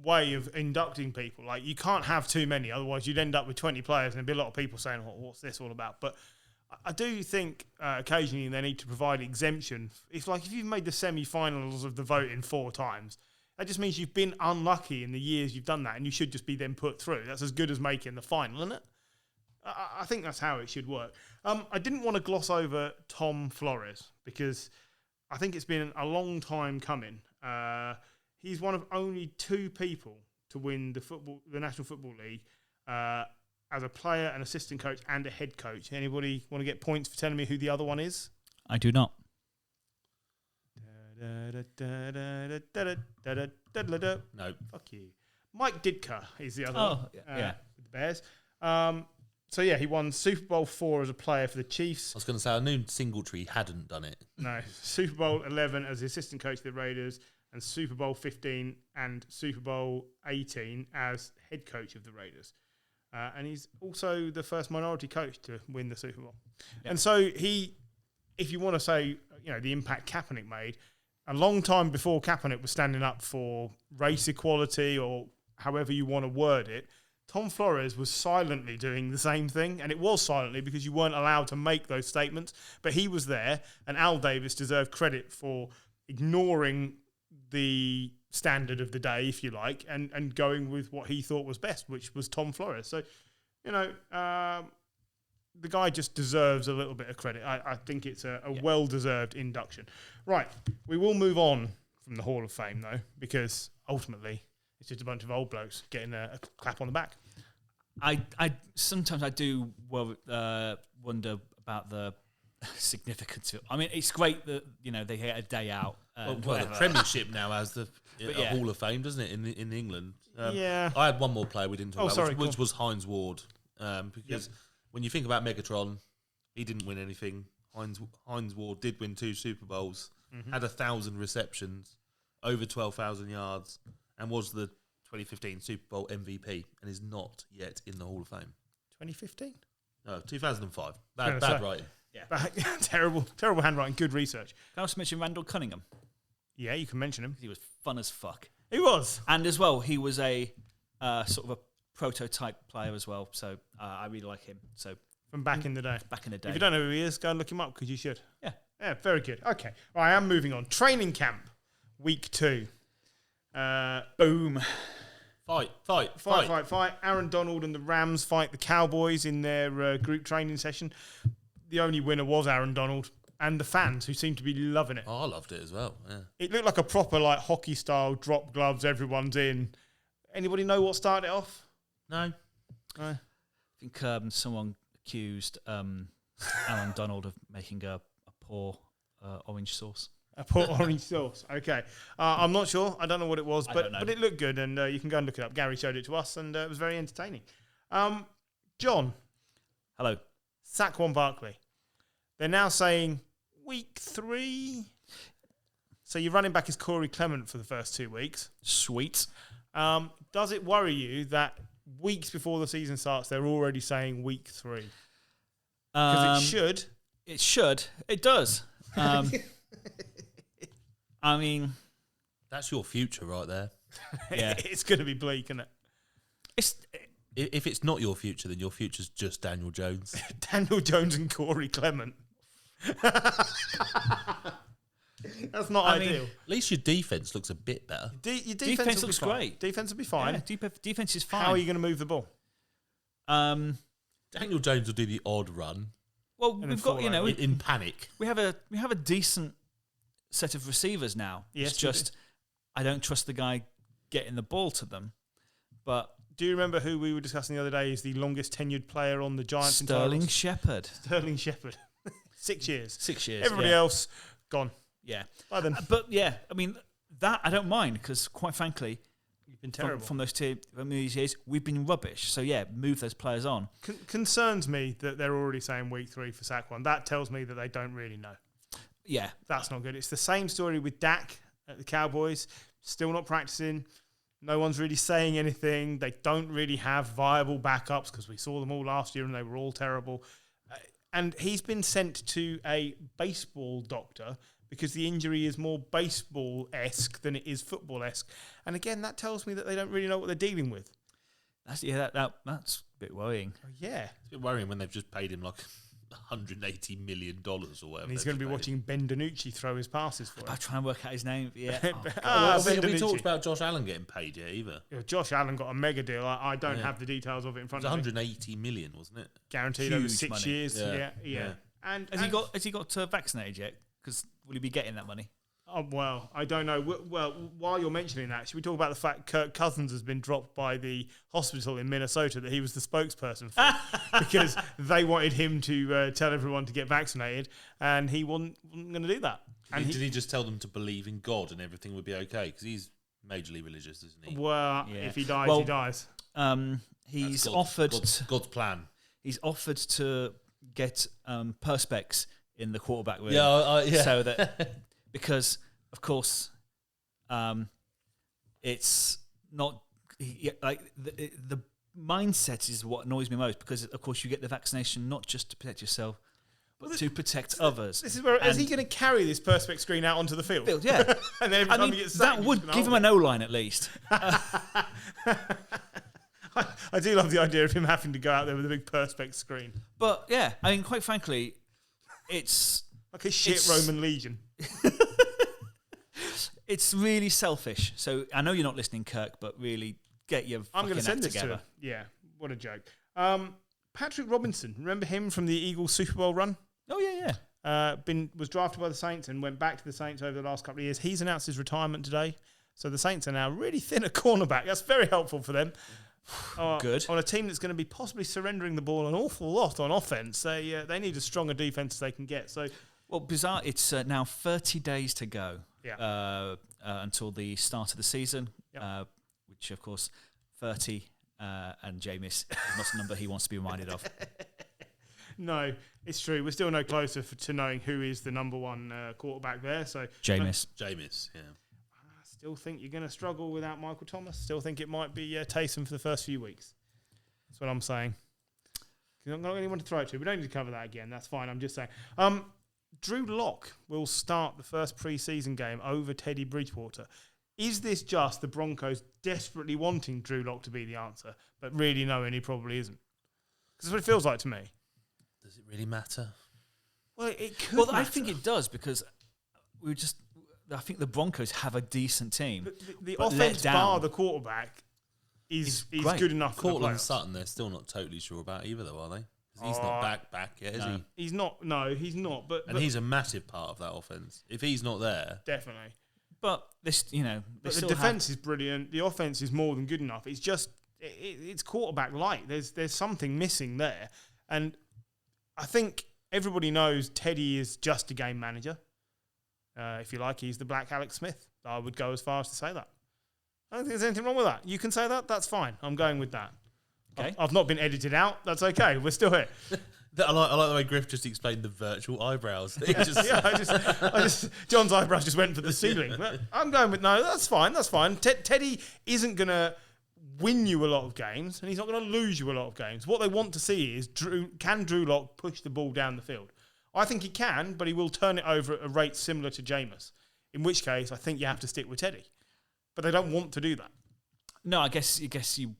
A: way of inducting people. Like, you can't have too many, otherwise you'd end up with 20 players and there'd be a lot of people saying, well, what's this all about? But I do think occasionally they need to provide exemption. If you've made the semi-finals of the voting 4 times, that just means you've been unlucky in the years you've done that, and you should just be then put through. That's as good as making the final, isn't it? I think that's how it should work. I didn't want to gloss over Tom Flores because I think it's been a long time coming. He's one of only 2 people to win the National Football League as a player, an assistant coach, and a head coach. Anybody want to get points for telling me who the other one is?
C: I do not.
B: No.
A: Fuck you. Mike Ditka is the other
C: Oh,
A: one.
C: yeah.
A: With the Bears. So, yeah, he won Super Bowl 4 as a player for the Chiefs.
B: I was going to say, I knew Singletree hadn't done it.
A: No. Super Bowl 11 as the assistant coach of the Raiders, and Super Bowl 15 and Super Bowl 18 as head coach of the Raiders. And he's also the first minority coach to win the Super Bowl. Yep. And so if you want to say, you know, the impact Kaepernick made, a long time before Kaepernick was standing up for race equality or however you want to word it, Tom Flores was silently doing the same thing. And it was silently because you weren't allowed to make those statements. But he was there, and Al Davis deserved credit for ignoring the standard of the day, if you like, and going with what he thought was best, which was Tom Flores. So, you know, the guy just deserves a little bit of credit. I think it's a well-deserved induction. Right, we will move on from the Hall of Fame, though, because ultimately it's just a bunch of old blokes getting a clap on the back.
C: I sometimes I do wonder about the significance of it. I mean, it's great that, you know, they get a day out.
B: Well, the Premiership now has the Hall of Fame, doesn't it, in England?
A: Yeah.
B: I had one more player we didn't talk about,
A: sorry,
B: which was Hines Ward. Because when you think about Megatron, he didn't win anything. Hines Ward did win 2 Super Bowls, had 1,000 receptions, over 12,000 yards, and was the 2015 Super Bowl MVP and is not yet in the Hall of Fame.
A: 2015?
B: No, 2005.
A: Gonna
B: Bad
A: say.
B: writing.
A: Yeah. terrible handwriting. Good research.
C: Can I also mention Randall Cunningham?
A: Yeah, you can mention him.
C: He was fun as fuck.
A: He was.
C: And as well, he was a sort of a prototype player as well. So I really like him. So
A: From back in the day.
C: back in the day.
A: If you don't know who he is, go and look him up because you should.
C: Yeah.
A: Yeah, very good. Okay. All right, I am moving on. Training camp, week 2.
C: Boom.
A: Fight. Aaron Donald and the Rams fight the Cowboys in their group training session. The only winner was Aaron Donald and the fans who seemed to be loving it.
B: Oh, I loved it as well. Yeah.
A: It looked like a proper like hockey style drop gloves. Everyone's in. Anybody know what started it off?
B: No.
C: I think someone accused Aaron Donald of making a poor orange sauce.
A: A poor orange sauce. Okay. I'm not sure. I don't know what it was, but it looked good, and you can go and look it up. Gary showed it to us, and it was very entertaining. John.
C: Hello.
A: Saquon Barkley. They're now saying week 3. So your running back is Corey Clement for the first 2 weeks.
C: Sweet.
A: Does it worry you that weeks before the season starts, they're already saying week 3? Because it should.
C: It should. It does. I mean,
B: That's your future right there.
C: yeah.
A: It's going to be bleak, isn't it?
B: If it's not your future, then your future's just Daniel Jones.
A: Daniel Jones and Corey Clement. That's not ideal.
B: At least your defense looks a bit better.
A: Your
C: defense
A: will
C: looks
A: be fine.
C: great.
A: Defense will be fine.
C: Yeah, defense is fine.
A: How are you going to move the ball?
B: Daniel Jones will do the odd run
C: Well,
A: then
C: we've got
A: fall
C: you know
B: in panic.
C: we have a decent set of receivers now.
A: Yes,
C: It's
A: we
C: just I don't trust the guy getting the ball to them. But
A: Do you remember who we were discussing the other day is the longest tenured player on the Giants?
C: Sterling
A: in
C: Shepherd,
A: Sterling Shepherd. 6 years.
C: 6 years.
A: Everybody else gone.
C: yeah.
A: Bye then.
C: But yeah, I mean that I don't mind because quite frankly,
A: You've been terrible.
C: from these years we've been rubbish. So yeah, move those players on.
A: Concerns me that they're already saying week 3 for Saquon. That tells me that they don't really know.
C: Yeah,
A: That's not good. It's the same story with Dak at the Cowboys. Still not practicing. No one's really saying anything. They don't really have viable backups because we saw them all last year and they were all terrible. And he's been sent to a baseball doctor because the injury is more baseball-esque than it is football-esque. And again, that tells me that they don't really know what they're dealing with.
C: that's a bit worrying.
A: Yeah.
B: It's a bit worrying when they've just paid him like $180 million or whatever.
A: And he's going to be watching Ben DiNucci throw his passes for him.
C: I'll try and work out his name. Yeah.
B: Have
A: Ben
B: we
A: DiNucci.
B: talked about Josh Allen getting paid yet either?
A: Yeah, Josh Allen got a mega deal. I don't have the details of it in
B: It
A: front
B: was
A: of me.
B: $180 million, wasn't it?
A: Guaranteed over
C: Huge
A: 6
C: money.
A: years.
B: Yeah.
A: Yeah. And
C: Has he got vaccinated yet? Because will he be getting that money?
A: Oh, well, I don't know. Well, while you're mentioning that, should we talk about the fact Kirk Cousins has been dropped by the hospital in Minnesota that he was the spokesperson for because they wanted him to tell everyone to get vaccinated, and he wasn't going to do that. And
B: Did he just tell them to believe in God and everything would be okay? Because he's majorly religious, isn't he?
A: Well,
C: Yeah.
A: if he dies,
C: Well,
A: he dies.
C: He's
B: That's
C: offered.
B: God's plan.
C: He's offered to get perspex in the quarterback room.
B: Yeah.
C: So that because of course, it's not like the mindset is what annoys me most because of course you get the vaccination not just to protect yourself but to protect others.
A: This is where is he going to carry this perspex screen out onto the field?
C: Yeah,
A: And then every time he gets sacked,
C: that
A: he's
C: would
A: gonna
C: give him
A: hold
C: an O-line at least.
A: I do love the idea of him having to go out there with a big perspex screen,
C: But yeah, I mean, quite frankly, it's
A: like a shit
C: It's-
A: Roman legion.
C: it's really selfish. So I know you're not listening, Kirk, but really get your
A: I'm going
C: fucking
A: to send
C: act
A: this
C: together.
A: to him. Yeah, what a joke. Patrick Robinson, remember him from the Eagles Super Bowl run?
C: Oh yeah.
A: Was drafted by the Saints and went back to the Saints over the last couple of years. He's announced his retirement today. So the Saints are now really thin at cornerback. That's very helpful for them.
C: Good.
A: On a team that's going to be possibly surrendering the ball an awful lot on offense. They need as strong a defense as they can get. So
C: Well, bizarre. It's now 30 days to go until the start of the season, which, of course, 30 and Jameis is not a number he wants to be reminded of.
A: no, it's true. We're still no closer to knowing who is the number one quarterback there. So
C: Jameis.
B: Jameis, yeah.
A: still think you're going to struggle without Michael Thomas. Still think it might be Taysom for the first few weeks. That's what I'm saying. I'm not anyone to throw it to. We don't need to cover that again. That's fine. I'm just saying. Drew Lock will start the first preseason game over Teddy Bridgewater. Is this just the Broncos desperately wanting Drew Lock to be the answer, but really knowing he probably isn't? Because that's what it feels like to me.
B: Does it really matter?
A: Well, it could.
C: Well, I think it does because I think the Broncos have a decent team.
A: The offense bar the quarterback is good enough for the
B: Cortland
A: playoffs.
B: Sutton, they're still not totally sure about either, though, are they? 'Cause he's not back yet, is he?
A: He's not. No, he's not. But
B: he's a massive part of that offense. If he's not there,
A: definitely.
C: But this,
A: but the defense is brilliant. The offense is more than good enough. It's just it's quarterback light. There's something missing there, and I think everybody knows Teddy is just a game manager. If you like, he's the black Alex Smith. I would go as far as to say that. I don't think there's anything wrong with that. You can say that. That's fine. I'm going with that.
C: Okay.
A: I've not been edited out. That's okay. We're still here.
B: I like the way Griff just explained the virtual eyebrows.
A: I just John's eyebrows just went for the ceiling. But I'm going with no. That's fine. That's fine. Teddy isn't going to win you a lot of games, and he's not going to lose you a lot of games. What they want to see is can Drew Lock push the ball down the field? I think he can, but he will turn it over at a rate similar to Jameis. In which case, I think you have to stick with Teddy. But they don't want to do that.
C: No, I guess you.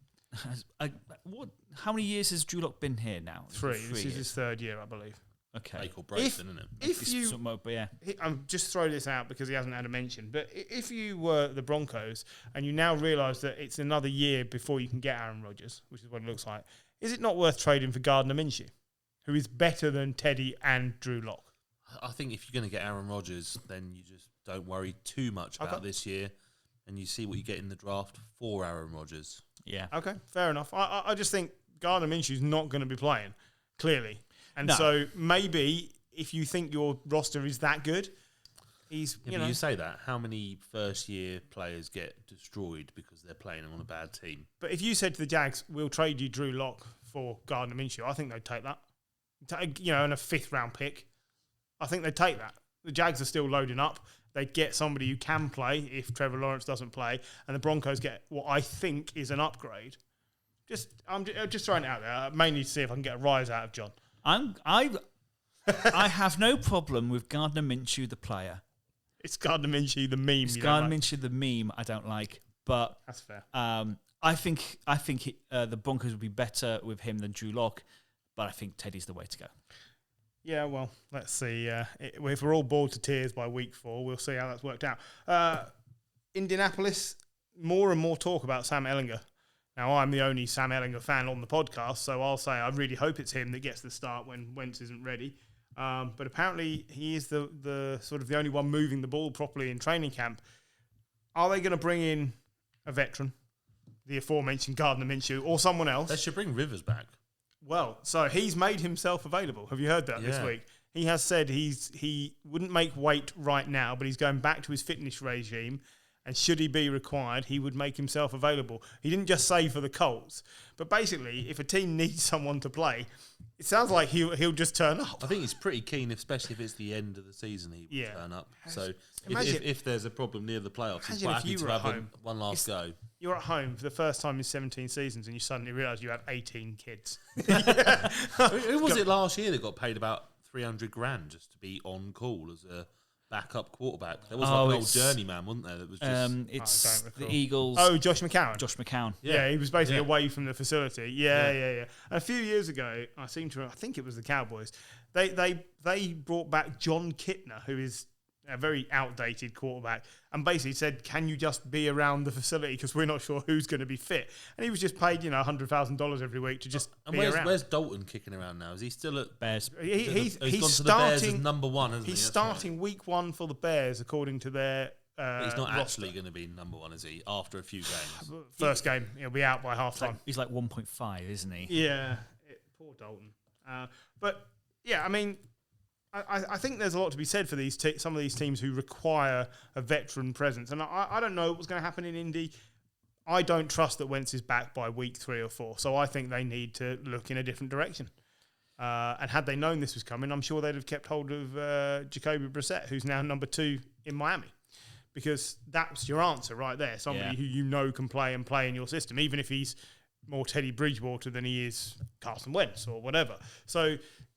C: How many years has Drew Lock been here now?
A: 3. This is his 3rd year, I believe.
C: Okay.
B: Make or break, isn't it?
A: I'm just throwing this out because he hasn't had a mention. But if you were the Broncos and you now realise that it's another year before you can get Aaron Rodgers, which is what it looks like, is it not worth trading for Gardner Minshew, who is better than Teddy and Drew Lock?
B: I think if you're going to get Aaron Rodgers, then you just don't worry too much about this year, and you see what you get in the draft for Aaron Rodgers.
C: Yeah.
A: Okay, fair enough. I just think Gardner Minshew's not going to be playing, clearly. And so maybe if you think your roster is that good, he's,
B: you say that. How many first-year players get destroyed because they're playing on a bad team?
A: But if you said to the Jags, we'll trade you Drew Lock for Gardner Minshew, I think they'd take that. And a 5th-round pick. I think they'd take that. The Jags are still loading up. They get somebody who can play if Trevor Lawrence doesn't play, and the Broncos get what I think is an upgrade. I'm just throwing it out there, mainly to see if I can get a rise out of John.
C: I have no problem with Gardner Minshew, the player.
A: It's Gardner Minshew, the meme.
C: It's Gardner Minshew, the meme. I don't like, but
A: that's fair.
C: I think the Broncos would be better with him than Drew Lock, but I think Teddy's the way to go.
A: Yeah, well, let's see. If we're all bored to tears by week 4, we'll see how that's worked out. Indianapolis, more and more talk about Sam Ehlinger. Now, I'm the only Sam Ehlinger fan on the podcast, so I'll say I really hope it's him that gets the start when Wentz isn't ready. But apparently he is the sort of the only one moving the ball properly in training camp. Are they going to bring in a veteran, the aforementioned Gardner Minshew, or someone else?
B: They should bring Rivers back.
A: Well, so he's made himself available. Have you heard that this week? He has said he wouldn't make weight right now, but he's going back to his fitness regime. And should he be required, he would make himself available. He didn't just say for the Colts, but basically, if a team needs someone to play, it sounds like he'll just turn up.
B: I think he's pretty keen, especially if it's the end of the season, he would turn up. So if there's a problem near the playoffs, he's quite happy to have one last go.
A: You're at home for the first time in 17 seasons and you suddenly realise you have 18 kids.
B: Who was it last year that got paid about $300,000 just to be on call as a backup quarterback? There was like an old journeyman, wasn't there? That was just.
C: It's the Eagles.
A: Oh, Josh McCown.
C: Josh McCown.
A: Yeah, he was basically away from the facility. Yeah. And a few years ago, I think it was the Cowboys. They brought back John Kitna, who is a very outdated quarterback, and basically said, "Can you just be around the facility because we're not sure who's going to be fit?" And he was just paid, $100,000 every week to just be around.
B: Where's Dalton kicking around now? Is he still at
C: Bears?
A: He's
B: gone to
A: starting
B: the Bears as number 1, hasn't he?
A: He's starting week 1 for the Bears, according to their.
B: But he's not
A: roster.
B: actually going to be number 1, is he? After a few games,
A: first game he'll be out by half time.
C: He's like 1.5, isn't he?
A: Yeah, poor Dalton. But yeah, I mean. I think there's a lot to be said for some of these teams who require a veteran presence. And I don't know what's going to happen in Indy. I don't trust that Wentz is back by week 3 or 4. So I think they need to look in a different direction. And had they known this was coming, I'm sure they'd have kept hold of Jacoby Brissett, who's now number 2 in Miami. because that's your answer right there. Somebody who you know can play in your system, even if he's more Teddy Bridgewater than he is Carson Wentz or whatever. So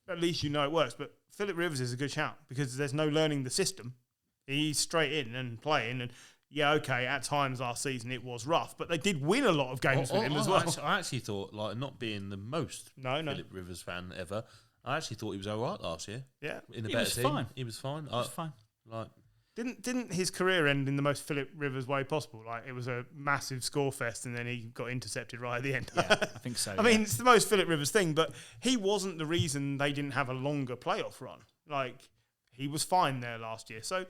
A: at least you know it works. But Philip Rivers is a good shout because there's no learning the system. He's straight in and playing. And yeah, okay, at times last season it was rough, but they did win a lot of games with him as well.
B: I actually thought, like, not being the most Philip Rivers fan ever, I actually thought he was all right last year.
A: Yeah.
B: In the better team.
C: Fine.
B: He was fine.
C: He was fine.
B: Like,
A: Didn't his career end in the most Philip Rivers way possible? Like, it was a massive score fest and then he got intercepted right at the end.
C: Yeah, I think so.
A: I mean, it's the most Philip Rivers thing, but he wasn't the reason they didn't have a longer playoff run. Like, he was fine there last year. So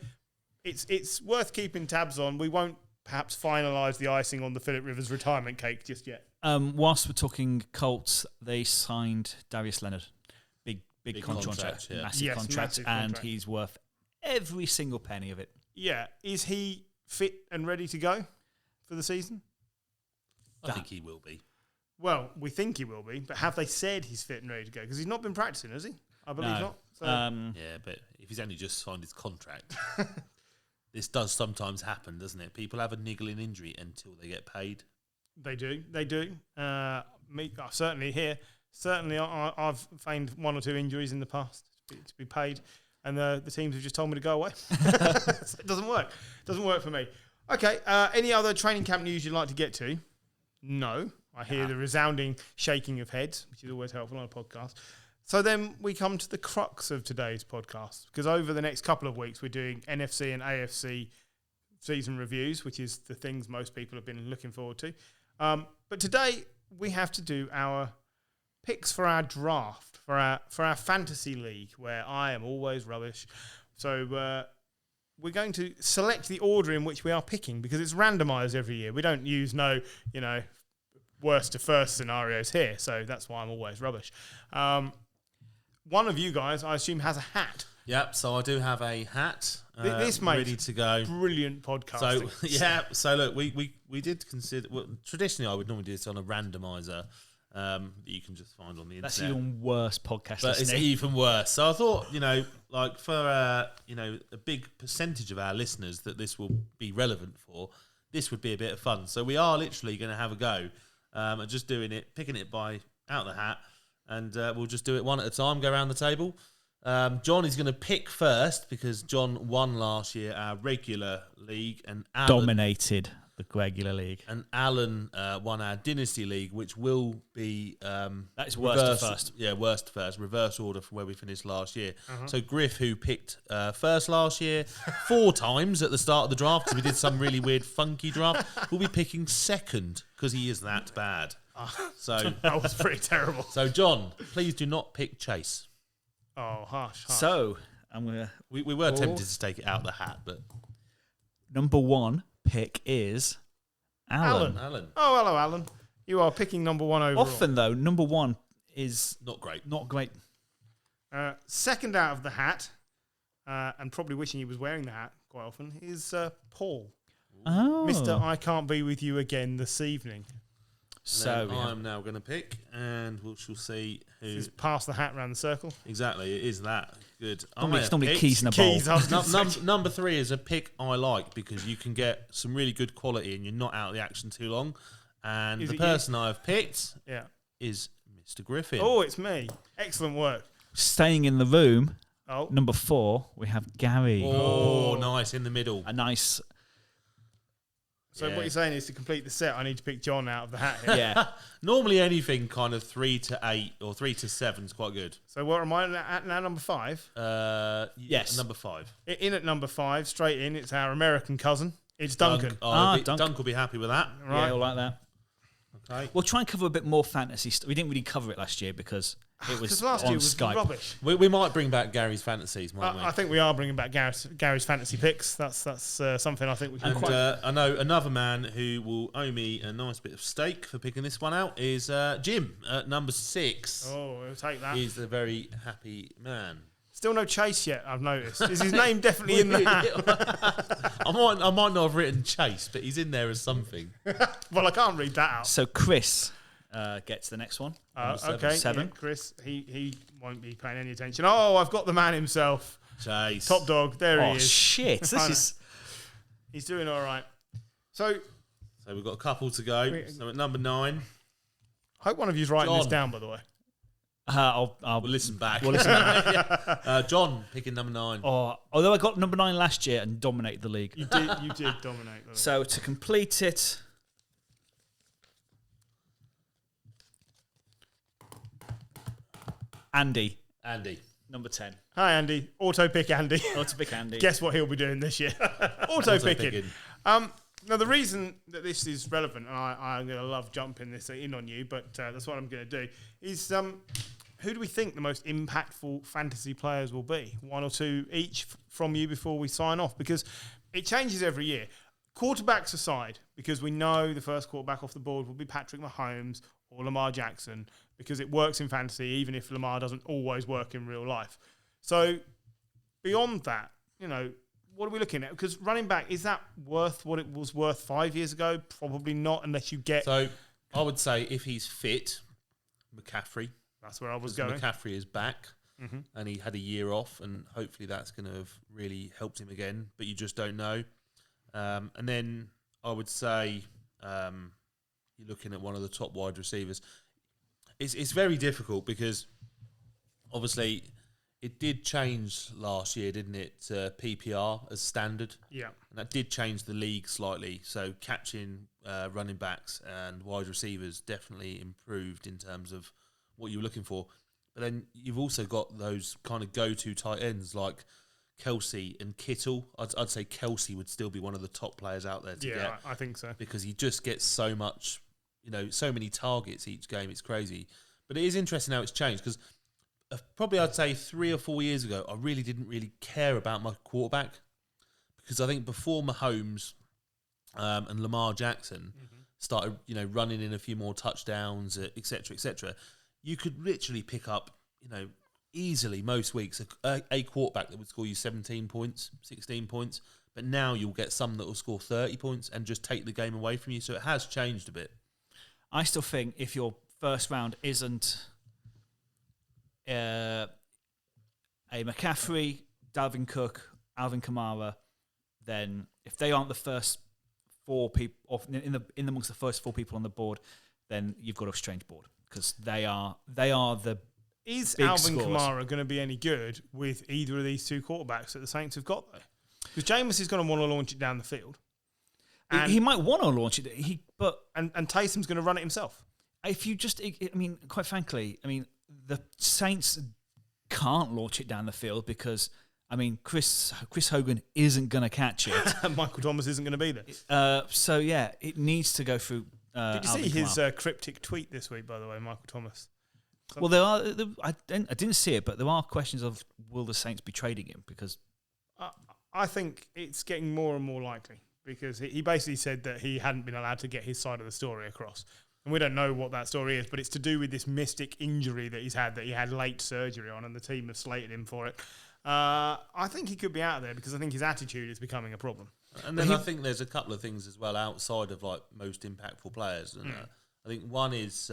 A: it's worth keeping tabs on. We won't perhaps finalise the icing on the Philip Rivers retirement cake just yet.
C: Whilst we're talking Colts, they signed Darius Leonard. Big contract.
B: Yeah.
C: Massive contract,
A: massive
C: and
A: contract.
C: he's worth every single penny of it.
A: Yeah. Is he fit and ready to go for the season?
B: I think he will be.
A: Well, we think he will be, but have they said he's fit and ready to go? Because he's not been practicing, has he? I believe not. So.
B: Yeah, but if he's only just signed his contract, this does sometimes happen, doesn't it? People have a niggling injury until they get paid.
A: They do. Certainly here. Certainly, I've feigned 1 or 2 injuries in the past to be paid, and the teams have just told me to go away. So it doesn't work. It doesn't work for me. Okay, any other training camp news you'd like to get to? No. I hear the resounding shaking of heads, which is always helpful on a podcast. So then we come to the crux of today's podcast, because over the next couple of weeks, we're doing NFC and AFC season reviews, which is the things most people have been looking forward to. But today, we have to do our picks for our draft, for our fantasy league, where I am always rubbish. So we're going to select the order in which we are picking, because it's randomised every year. We don't use worst to first scenarios here, so that's why I'm always rubbish. One of you guys, I assume, has a hat.
B: Yep, so I do have a hat
A: This makes
B: ready to go.
A: Brilliant podcasting.
B: So, yeah, so look, we did consider, well, traditionally I would normally do this on a randomiser that you can just find on the internet.
C: That's even worse podcast
B: But
C: listening.
B: it's even worse. So I thought, like for, a big percentage of our listeners that this will be relevant for, this would be a bit of fun. So we are literally going to have a go at just doing it, picking it out the hat, and we'll just do it one at a time, go around the table. John is going to pick first because John won last year our regular league and
C: dominated the regular league.
B: And Alan won our dynasty league, which will be
C: that is worst to first.
B: Yeah, worst to first, reverse order from where we finished last year. So Griff, who picked first last year 4 times at the start of the draft because we did some really weird, funky draft, will be picking second because he is that bad. So
A: That was pretty terrible.
B: So John, please do not pick Chase.
A: Oh, harsh.
C: So I'm gonna.
B: We were tempted to take it out of the hat, but
C: Number 1 pick is Alan.
B: Alan,
A: Oh, hello, Alan. You are picking number 1 overall.
C: Often though, number 1 is
B: not great.
C: not great.
A: Second out of the hat, and probably wishing he was wearing the hat quite often, is Paul.
C: Oh,
A: Mr. I can't be with you again this evening.
C: So
B: I'm now going to pick, and we shall see who.
A: Just pass the hat around the circle.
B: Exactly, it is that good.
C: It's normally keys in a bowl.
A: Keys, I was gonna say.
B: Number 3 is a pick I like because you can get some really good quality and you're not out of the action too long. And
A: Is
B: the
A: it you?
B: person I've picked
A: Yeah.
B: is Mr. Griffin.
A: Oh, it's me. Excellent work.
C: Staying in the room,
A: Oh,
C: number 4, we have Gary.
B: Oh, nice, in the middle.
C: A nice,
A: so
B: Yeah.
A: what you're saying is to complete the set, I need to pick John out of the hat here.
C: yeah.
B: Normally anything kind of 3 to 8 or 3 to 7 is quite good.
A: So what am I at now? Number 5.
C: Yes.
B: Number 5.
A: In at number 5, straight in. It's our American cousin. It's Duncan.
B: Dunk will be happy with that.
A: Right.
C: Yeah, all like that.
B: Okay.
C: We'll try and cover a bit more fantasy stuff. We didn't really cover it last year because it was
A: Because last
C: on
A: year was
C: Skype.
A: rubbish.
B: We might bring back Gary's fantasies, might we?
A: I think we are bringing back Gary's fantasy picks. That's something I think we can.
B: And I know another man who will owe me a nice bit of steak for picking this one out is Jim at number 6.
A: Oh, we'll take that.
B: He's a very happy man.
A: Still no Chase yet, I've noticed. Is his name definitely in the hat?
B: I might not have written Chase, but he's in there as something.
A: Well, I can't read that out.
C: So Chris gets the next one.
A: Okay,
C: 7.
A: yeah, Chris, he won't be paying any attention. Oh, I've got the man himself.
B: Chase.
A: Top dog, there he
C: Oh
A: is.
C: shit! This is
A: He's doing all right. So
B: we've got a couple to go. So at number 9.
A: I hope one of you's writing this down, by the way.
C: We'll
B: listen back.
C: We'll listen back.
B: John picking number 9.
C: Although I got number 9 last year and dominated the league.
A: You did dominate the league.
C: So to complete it, Andy, number 10.
A: Hi, Andy. Auto pick Andy.
C: Auto pick Andy.
A: Guess what he'll be doing this year? Auto picking. Now, the reason that this is relevant, and I'm going to love jumping this in on you, but that's what I'm going to do, is who do we think the most impactful fantasy players will be? 1 or 2 each from you before we sign off, because it changes every year. Quarterbacks aside, because we know the first quarterback off the board will be Patrick Mahomes or Lamar Jackson, because it works in fantasy, even if Lamar doesn't always work in real life. So beyond that, what are we looking at? Because running back, is that worth what it was worth 5 years ago? Probably not, unless you get...
B: So I would say if he's fit, McCaffrey.
A: That's where I was going.
B: McCaffrey is back, and he had a year off, and hopefully that's going to have really helped him again, but you just don't know. And then I would say you're looking at one of the top wide receivers. It's very difficult because obviously it did change last year, didn't it? PPR as standard.
A: Yeah.
B: And that did change the league slightly. So catching running backs and wide receivers definitely improved in terms of what you were looking for. But then you've also got those kind of go-to tight ends like Kelsey and Kittle. I'd say Kelsey would still be one of the top players out there to get.
A: Yeah, I think so.
B: Because he just gets so much, so many targets each game. It's crazy. But it is interesting how it's changed because probably I'd say 3 or 4 years ago, I really didn't really care about my quarterback because I think before Mahomes and Lamar Jackson started, running in a few more touchdowns, et cetera, you could literally pick up, easily most weeks a quarterback that would score you 17 points, 16 points. But now you'll get some that will score 30 points and just take the game away from you. So it has changed a bit.
C: I still think if your first round isn't a McCaffrey, Dalvin Cook, Alvin Kamara, then if they aren't the first 4 people in amongst the first 4 people on the board, then you've got a strange board because they are the
A: Is
C: big
A: Alvin
C: scores.
A: Kamara going to be any good with either of these 2 quarterbacks that the Saints have got though? Because Jameis is going to want to launch it down the field. And
C: he might want to launch it,
A: and Taysom's going to run it himself.
C: If you quite frankly, the Saints can't launch it down the field because, Chris Hogan isn't going to catch it.
A: And Michael Thomas isn't going to be there.
C: So, yeah, it needs to go through
A: Did you
C: Alvin
A: see his
C: Kamara.
A: cryptic tweet this week, by the way, Michael Thomas?
C: Well, I didn't see it, but there are questions of will the Saints be trading him because...
A: I think it's getting more and more likely because he basically said that he hadn't been allowed to get his side of the story across. And we don't know what that story is, but it's to do with this mystic injury that he had late surgery on, and the team have slated him for it. I think he could be out of there because I think his attitude is becoming a problem.
B: And then I think there's a couple of things as well outside of like most impactful players. And I think one is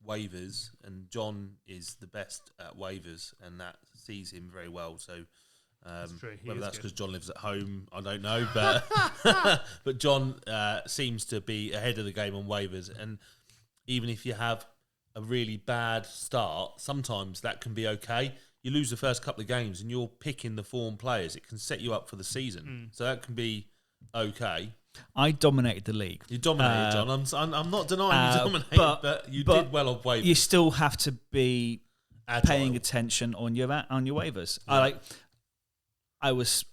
B: waivers, and John is the best at waivers, and that sees him very well. So whether that's because John lives at home, I don't know, but but John seems to be ahead of the game on waivers. And even if you have a really bad start, sometimes that can be okay. You lose the first couple of games and you're picking the form players. It can set you up for the season. So that can be okay.
C: I dominated the league.
B: You dominated, John. I'm not denying you dominated, but you did well on waivers.
C: You still have to be
B: Agile.
C: paying attention on your waivers.
B: Yeah.
C: I was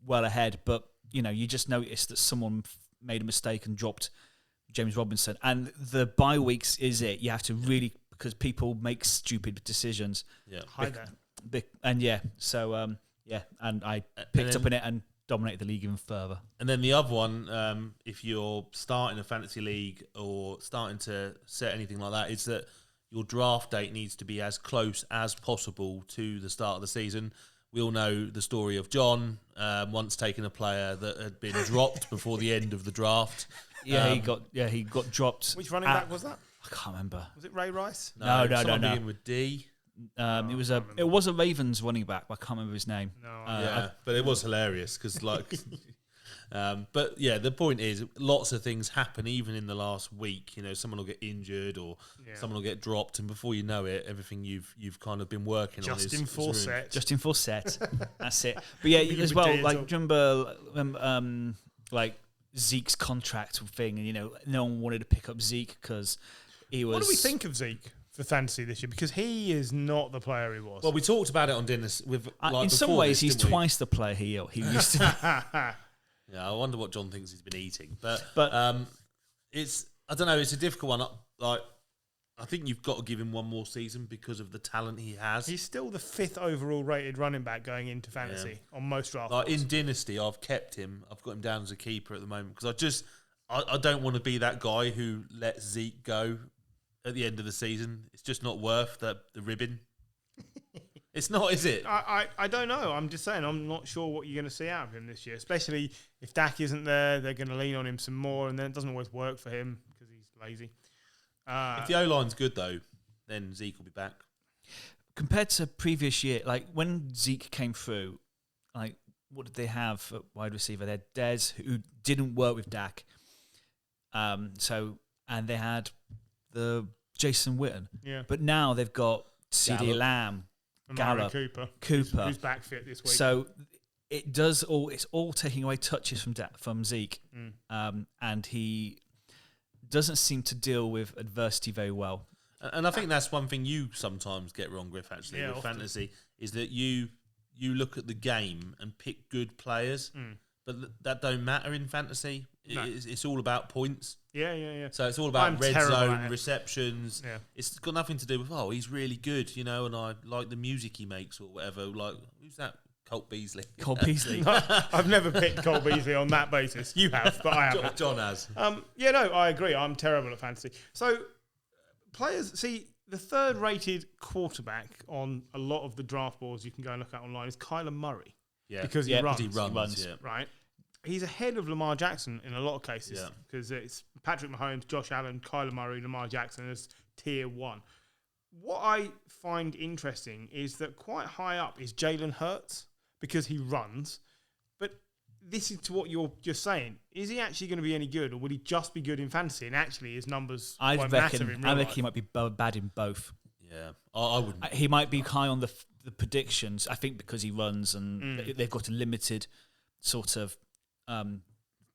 C: well ahead, but you just noticed that someone made a mistake and dropped James Robinson, and the bye weeks is it. You have to really, because people make stupid decisions.
B: Yeah,
A: Hi there.
C: And and I picked up in it and dominated the league even further.
B: And then the other one, if you're starting a fantasy league or starting to set anything like that, is that your draft date needs to be as close as possible to the start of the season. We all know the story of John once taking a player that had been dropped before the end of the draft.
C: He got dropped.
A: Which running back was that?
C: I can't remember.
A: Was it Ray Rice?
C: No.
B: Beginning with D.
C: It was a Ravens running back. But I can't remember his name.
A: No.
B: But it was hilarious because But yeah, the point is, lots of things happen even in the last week. You know, someone will get injured or someone will get dropped, and before you know it, everything you've kind of been working on is ruined.
C: Just in full set. That's it. But yeah, as well, like, do you remember like Zeke's contract thing, and no one wanted to pick up Zeke because he was.
A: What do we think of Zeke for fantasy this year? Because he is not the player he was.
B: Well, we talked about it on Dennis.
C: In some ways, he's twice the player he used to be.
B: Yeah, I wonder what John thinks he's been eating, but it's I don't know. It's a difficult one. Like, I think you've got to give him one more season because of the talent he has.
A: He's still the 5th overall rated running back going into fantasy on most draft
B: like
A: boards.
B: In Dynasty, I've kept him. I've got him down as a keeper at the moment because I don't want to be that guy who lets Zeke go at the end of the season. It's just not worth the ribbon. It's not, is it?
A: I don't know. I'm just saying, I'm not sure what you're going to see out of him this year, especially if Dak isn't there. They're going to lean on him some more, and then it doesn't always work for him because he's lazy.
B: If the O-line's good, though, then Zeke will be back.
C: Compared to previous year, like when Zeke came through, like what did they have at wide receiver? They had Dez, who didn't work with Dak. And they had the Jason Witten.
A: Yeah.
C: But now they've got CeeDee Lamb, Gallup,
A: Cooper.
C: Who's
A: back fit this week.
C: So it's all taking away touches from Zeke. And he doesn't seem to deal with adversity very well.
B: And I think that's one thing you sometimes get wrong, Griff, actually, with
A: often.
B: fantasy, is that you look at the game and pick good players, but that don't matter in fantasy.
A: No.
B: It's all about points.
A: Yeah.
B: So it's all about red zone, receptions.
A: Yeah.
B: It's got nothing to do with, he's really good, and I like the music he makes or whatever. Like, who's that? Colt Beasley.
C: Colt Beasley.
A: I've never picked Colt Beasley on that basis. You have, but I haven't.
B: John has.
A: I agree. I'm terrible at fantasy. So players, see, the 3rd rated quarterback on a lot of the draft boards you can go and look at online is Kyler Murray.
B: Yeah.
A: Because he runs.
B: He runs. Yeah.
A: Right? He's ahead of Lamar Jackson in a lot of cases because it's Patrick Mahomes, Josh Allen, Kyler Murray, Lamar Jackson as tier 1. What I find interesting is that quite high up is Jalen Hurts because he runs. But this is to what you're just saying. Is he actually going to be any good, or would he just be good in fantasy? And actually, his numbers won't matter in real life.
C: I reckon he might be bad in both.
B: Yeah, I wouldn't.
C: He might be high on the predictions, I think, because he runs and they've got a limited sort of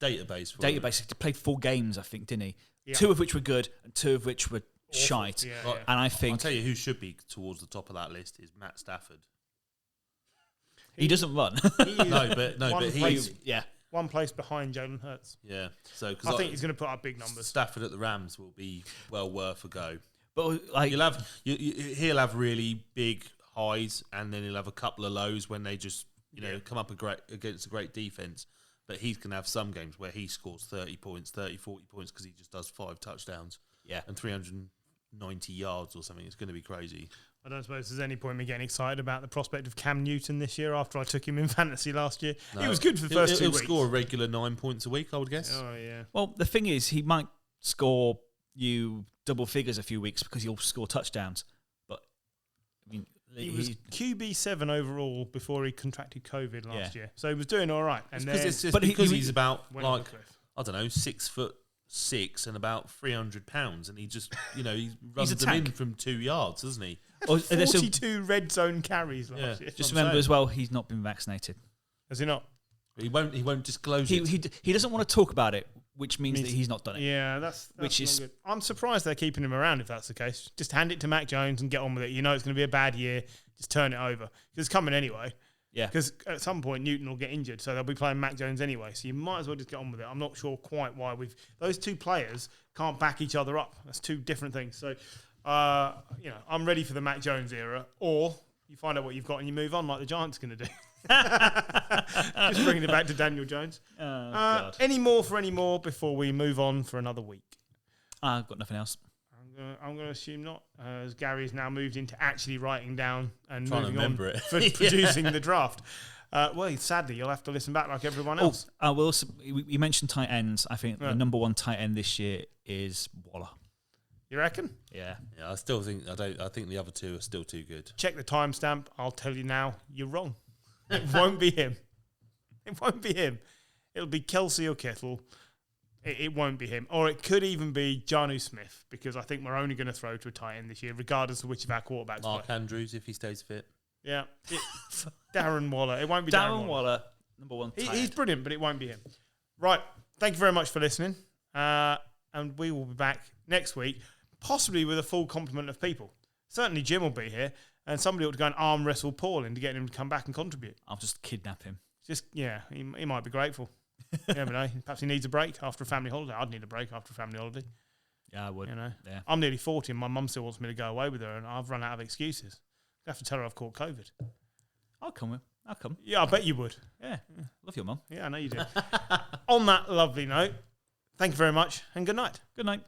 B: database.
C: He played 4 games, I think, didn't he?
A: Yeah.
C: 2 of which were good and 2 of which were shite.
A: Yeah.
C: And I think...
B: I'll tell you who should be towards the top of that list is Matt Stafford.
C: He doesn't run.
A: But he's
C: yeah.
A: one place behind Jalen Hurts.
B: Yeah, so
A: I think he's going to put up big numbers.
B: Stafford at the Rams will be well worth a go.
C: But like
B: he'll have really big highs, and then he'll have a couple of lows when they just come up against a great defense. But he's going to have some games where he scores 30 points, 30, 40 points because he just does 5 touchdowns.
C: Yeah,
B: and 390 yards or something. It's going to be crazy.
A: I don't suppose there's any point in me getting excited about the prospect of Cam Newton this year after I took him in fantasy last year. No, he was good for the first 2 weeks.
B: He'll score a regular 9 points a week, I would guess.
A: Oh, yeah.
C: Well, the thing is, he might score you double figures a few weeks because he'll score touchdowns. But, I mean...
A: He was QB7 overall before he contracted COVID last year. So he was doing all right. And
B: because he's about, like, I don't know, 6'6" and about 300 pounds, and he just, he runs them in from 2 yards, doesn't he?
A: 42 red zone carries last year.
C: Just remember as well, he's not been vaccinated.
A: Has he not?
B: He won't disclose it.
C: He doesn't want to talk about it, which means that he's not done it.
A: Yeah, that's not good. I'm surprised they're keeping him around if that's the case. Just hand it to Mac Jones and get on with it. You know it's going to be a bad year. Just turn it over. Because it's coming anyway.
C: Yeah.
A: Because at some point Newton will get injured, so they'll be playing Mac Jones anyway. So you might as well just get on with it. I'm not sure quite why those 2 players can't back each other up. That's 2 different things. So, I'm ready for the Mac Jones era. Or you find out what you've got and you move on like the Giants are going to do. Just bringing it back to Daniel Jones. Any more before we move on for another week?
C: I've got nothing else.
A: I'm going to assume not, as Gary's now moved into actually writing down and moving on
B: it.
A: for producing the draft. Sadly, you'll have to listen back like everyone else.
C: I will. You mentioned tight ends. I think the number 1 tight end this year is Waller.
A: You reckon?
C: Yeah.
B: Yeah, I still think I think the other 2 are still too good.
A: Check the timestamp. I'll tell you now, you're wrong. It won't be him. It won't be him. It'll be Kelsey or Kittle. It won't be him. Or it could even be Jonnu Smith, because I think we're only going to throw to a tight end this year, regardless of which of our quarterbacks
B: Mark
A: play.
B: Andrews, if he stays fit.
A: Yeah. Darren Waller. It won't be
C: Darren Waller, number one.
A: He's brilliant, but it won't be him. Right. Thank you very much for listening. And we will be back next week, possibly with a full complement of people. Certainly Jim will be here, and somebody ought to go and arm wrestle Paul into getting him to come back and contribute.
C: I'll just kidnap him.
A: He might be grateful. You never know. Perhaps he needs a break after a family holiday. I'd need a break after a family holiday.
C: Yeah, I would.
A: You know,
C: yeah.
A: I'm nearly 40 and my mum still wants me to go away with her, and I've run out of excuses. I have to tell her I've caught COVID.
C: I'll come.
A: Yeah, I bet you would.
C: Yeah. Love your mum.
A: Yeah, I know you do. On that lovely note, thank you very much and good night.
C: Good night.